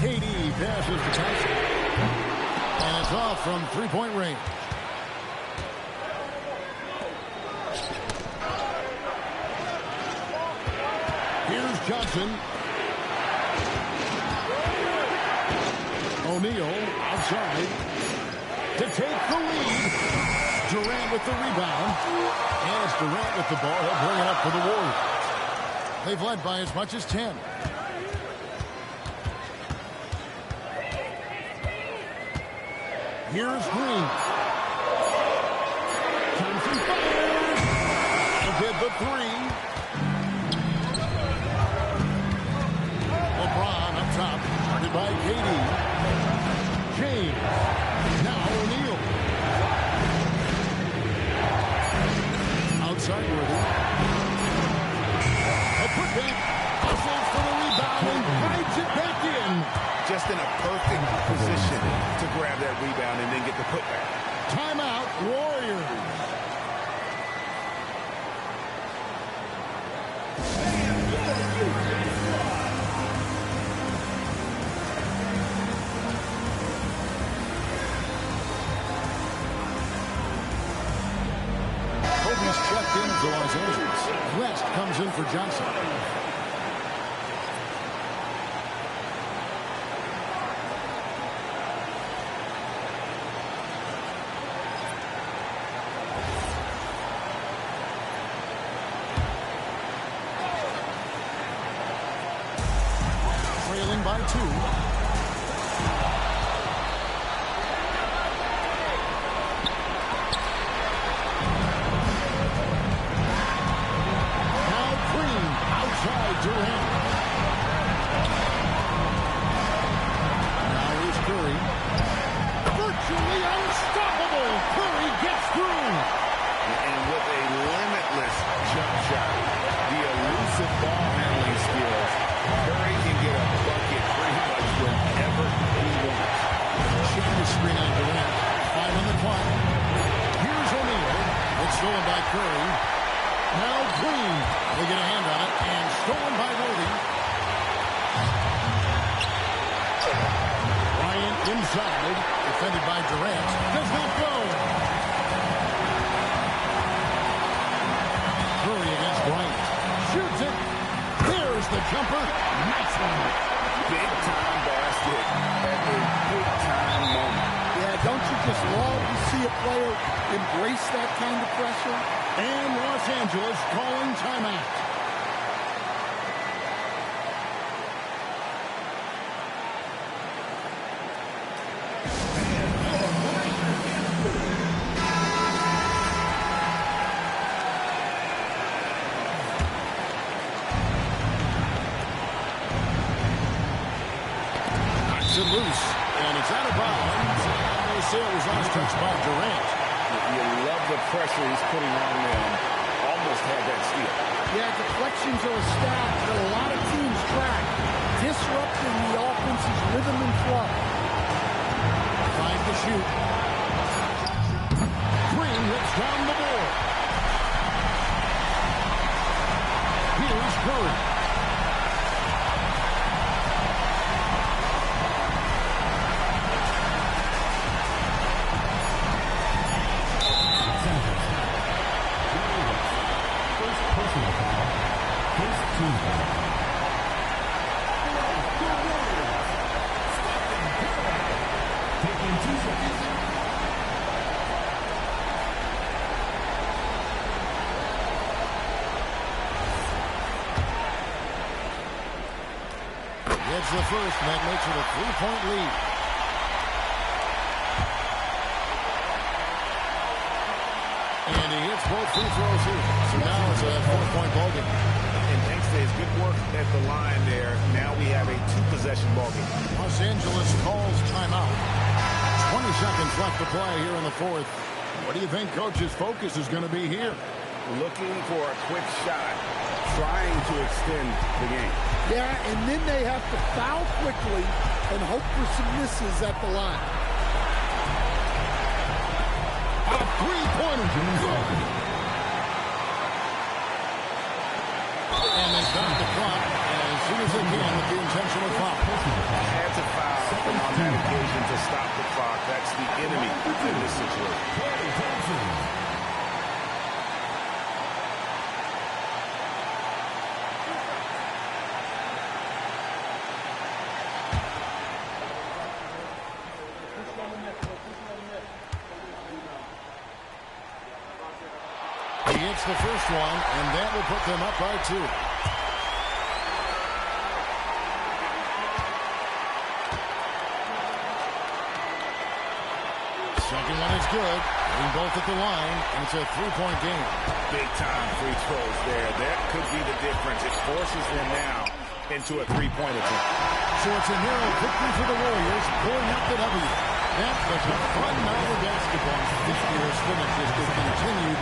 KD passes to Tyson. And it's off from three-point range. Here's Johnson. O'Neal outside to take the lead. Durant with the rebound. And it's Durant with the ball. He'll bring it up for the Warriors. They've led by as much as 10. Here's Green. Thompson fires. Did the three. LeBron up top. Guarded by KD. James. Now O'Neal. Outside Worthy. A putback. Hustles for the rebound and drives it back in. Just in a perfect position to grab that rebound and then get the putback. Timeout, Warriors. Kobe's checked in for Los Angeles. West comes in for Johnson. Trailing by 2. Now Green outside Durant. Now here's Curry. Virtually unstoppable. Curry gets through. And with a limitless jump shot, the elusive ball handling skills, Curry can get a bucket pretty much whenever he wants. Check the screen on Durant. 5 on the clock. Here's O'Neal. It's stolen by Curry. Now Green. They get a hand on it and stolen by Worthy. Bryant inside. Defended by Durant. Does not go. Curry against Bryant. Shoots it. There's the jumper. Nice one. Big time basket at a big time moment. yeah, don't you just love to see a player embrace that kind of pressure? And Los Angeles calling timeout. Knocks it loose, and it's out of bounds. They say it was last touched by Durant. You love the pressure he's putting on them. Almost had that steal. Yeah, deflections are a stat that a lot of teams track, disrupting the offense's rhythm and flow. 5 to shoot. Green hits down the board. Here's Curry. It's the first, and that makes it a 3-point lead. And he hits both free throws here. So now it's a 4-point ball game. And thanks to his good work at the line there, now we have a 2-possession ball game. Los Angeles calls timeout. 20 seconds left to play here in the fourth. What do you think Coach's focus is going to be here? Looking for a quick shot, trying to extend the game. Yeah, and then they have to foul quickly and hope for some misses at the line. A three-pointer. And they stop the clock as soon as they can with the intentional foul. Had to foul on that occasion to stop the clock. That's the enemy in this situation. He hits the first one, and that will put them up by 2. Second one is good. Hitting both at the line, and it's a 3-point game. Big time free throws there. That could be the difference. It forces them now into a 3-point attempt. So it's a narrow victory for the Warriors, pulling out the W. That was a fun night of basketball. This year's finishes just continued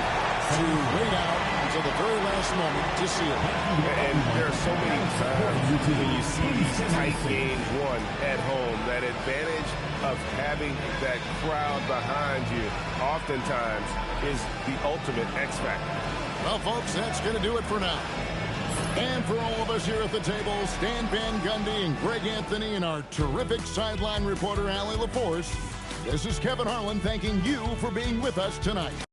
to wait out until the very last moment to see it. And there are so many times when you see these tight games won at home, that advantage of having that crowd behind you oftentimes is the ultimate X factor. Well, folks, that's going to do it for now. And for all of us here at the table, Stan Van Gundy and Greg Anthony and our terrific sideline reporter, Allie LaForce, this is Kevin Harlan thanking you for being with us tonight.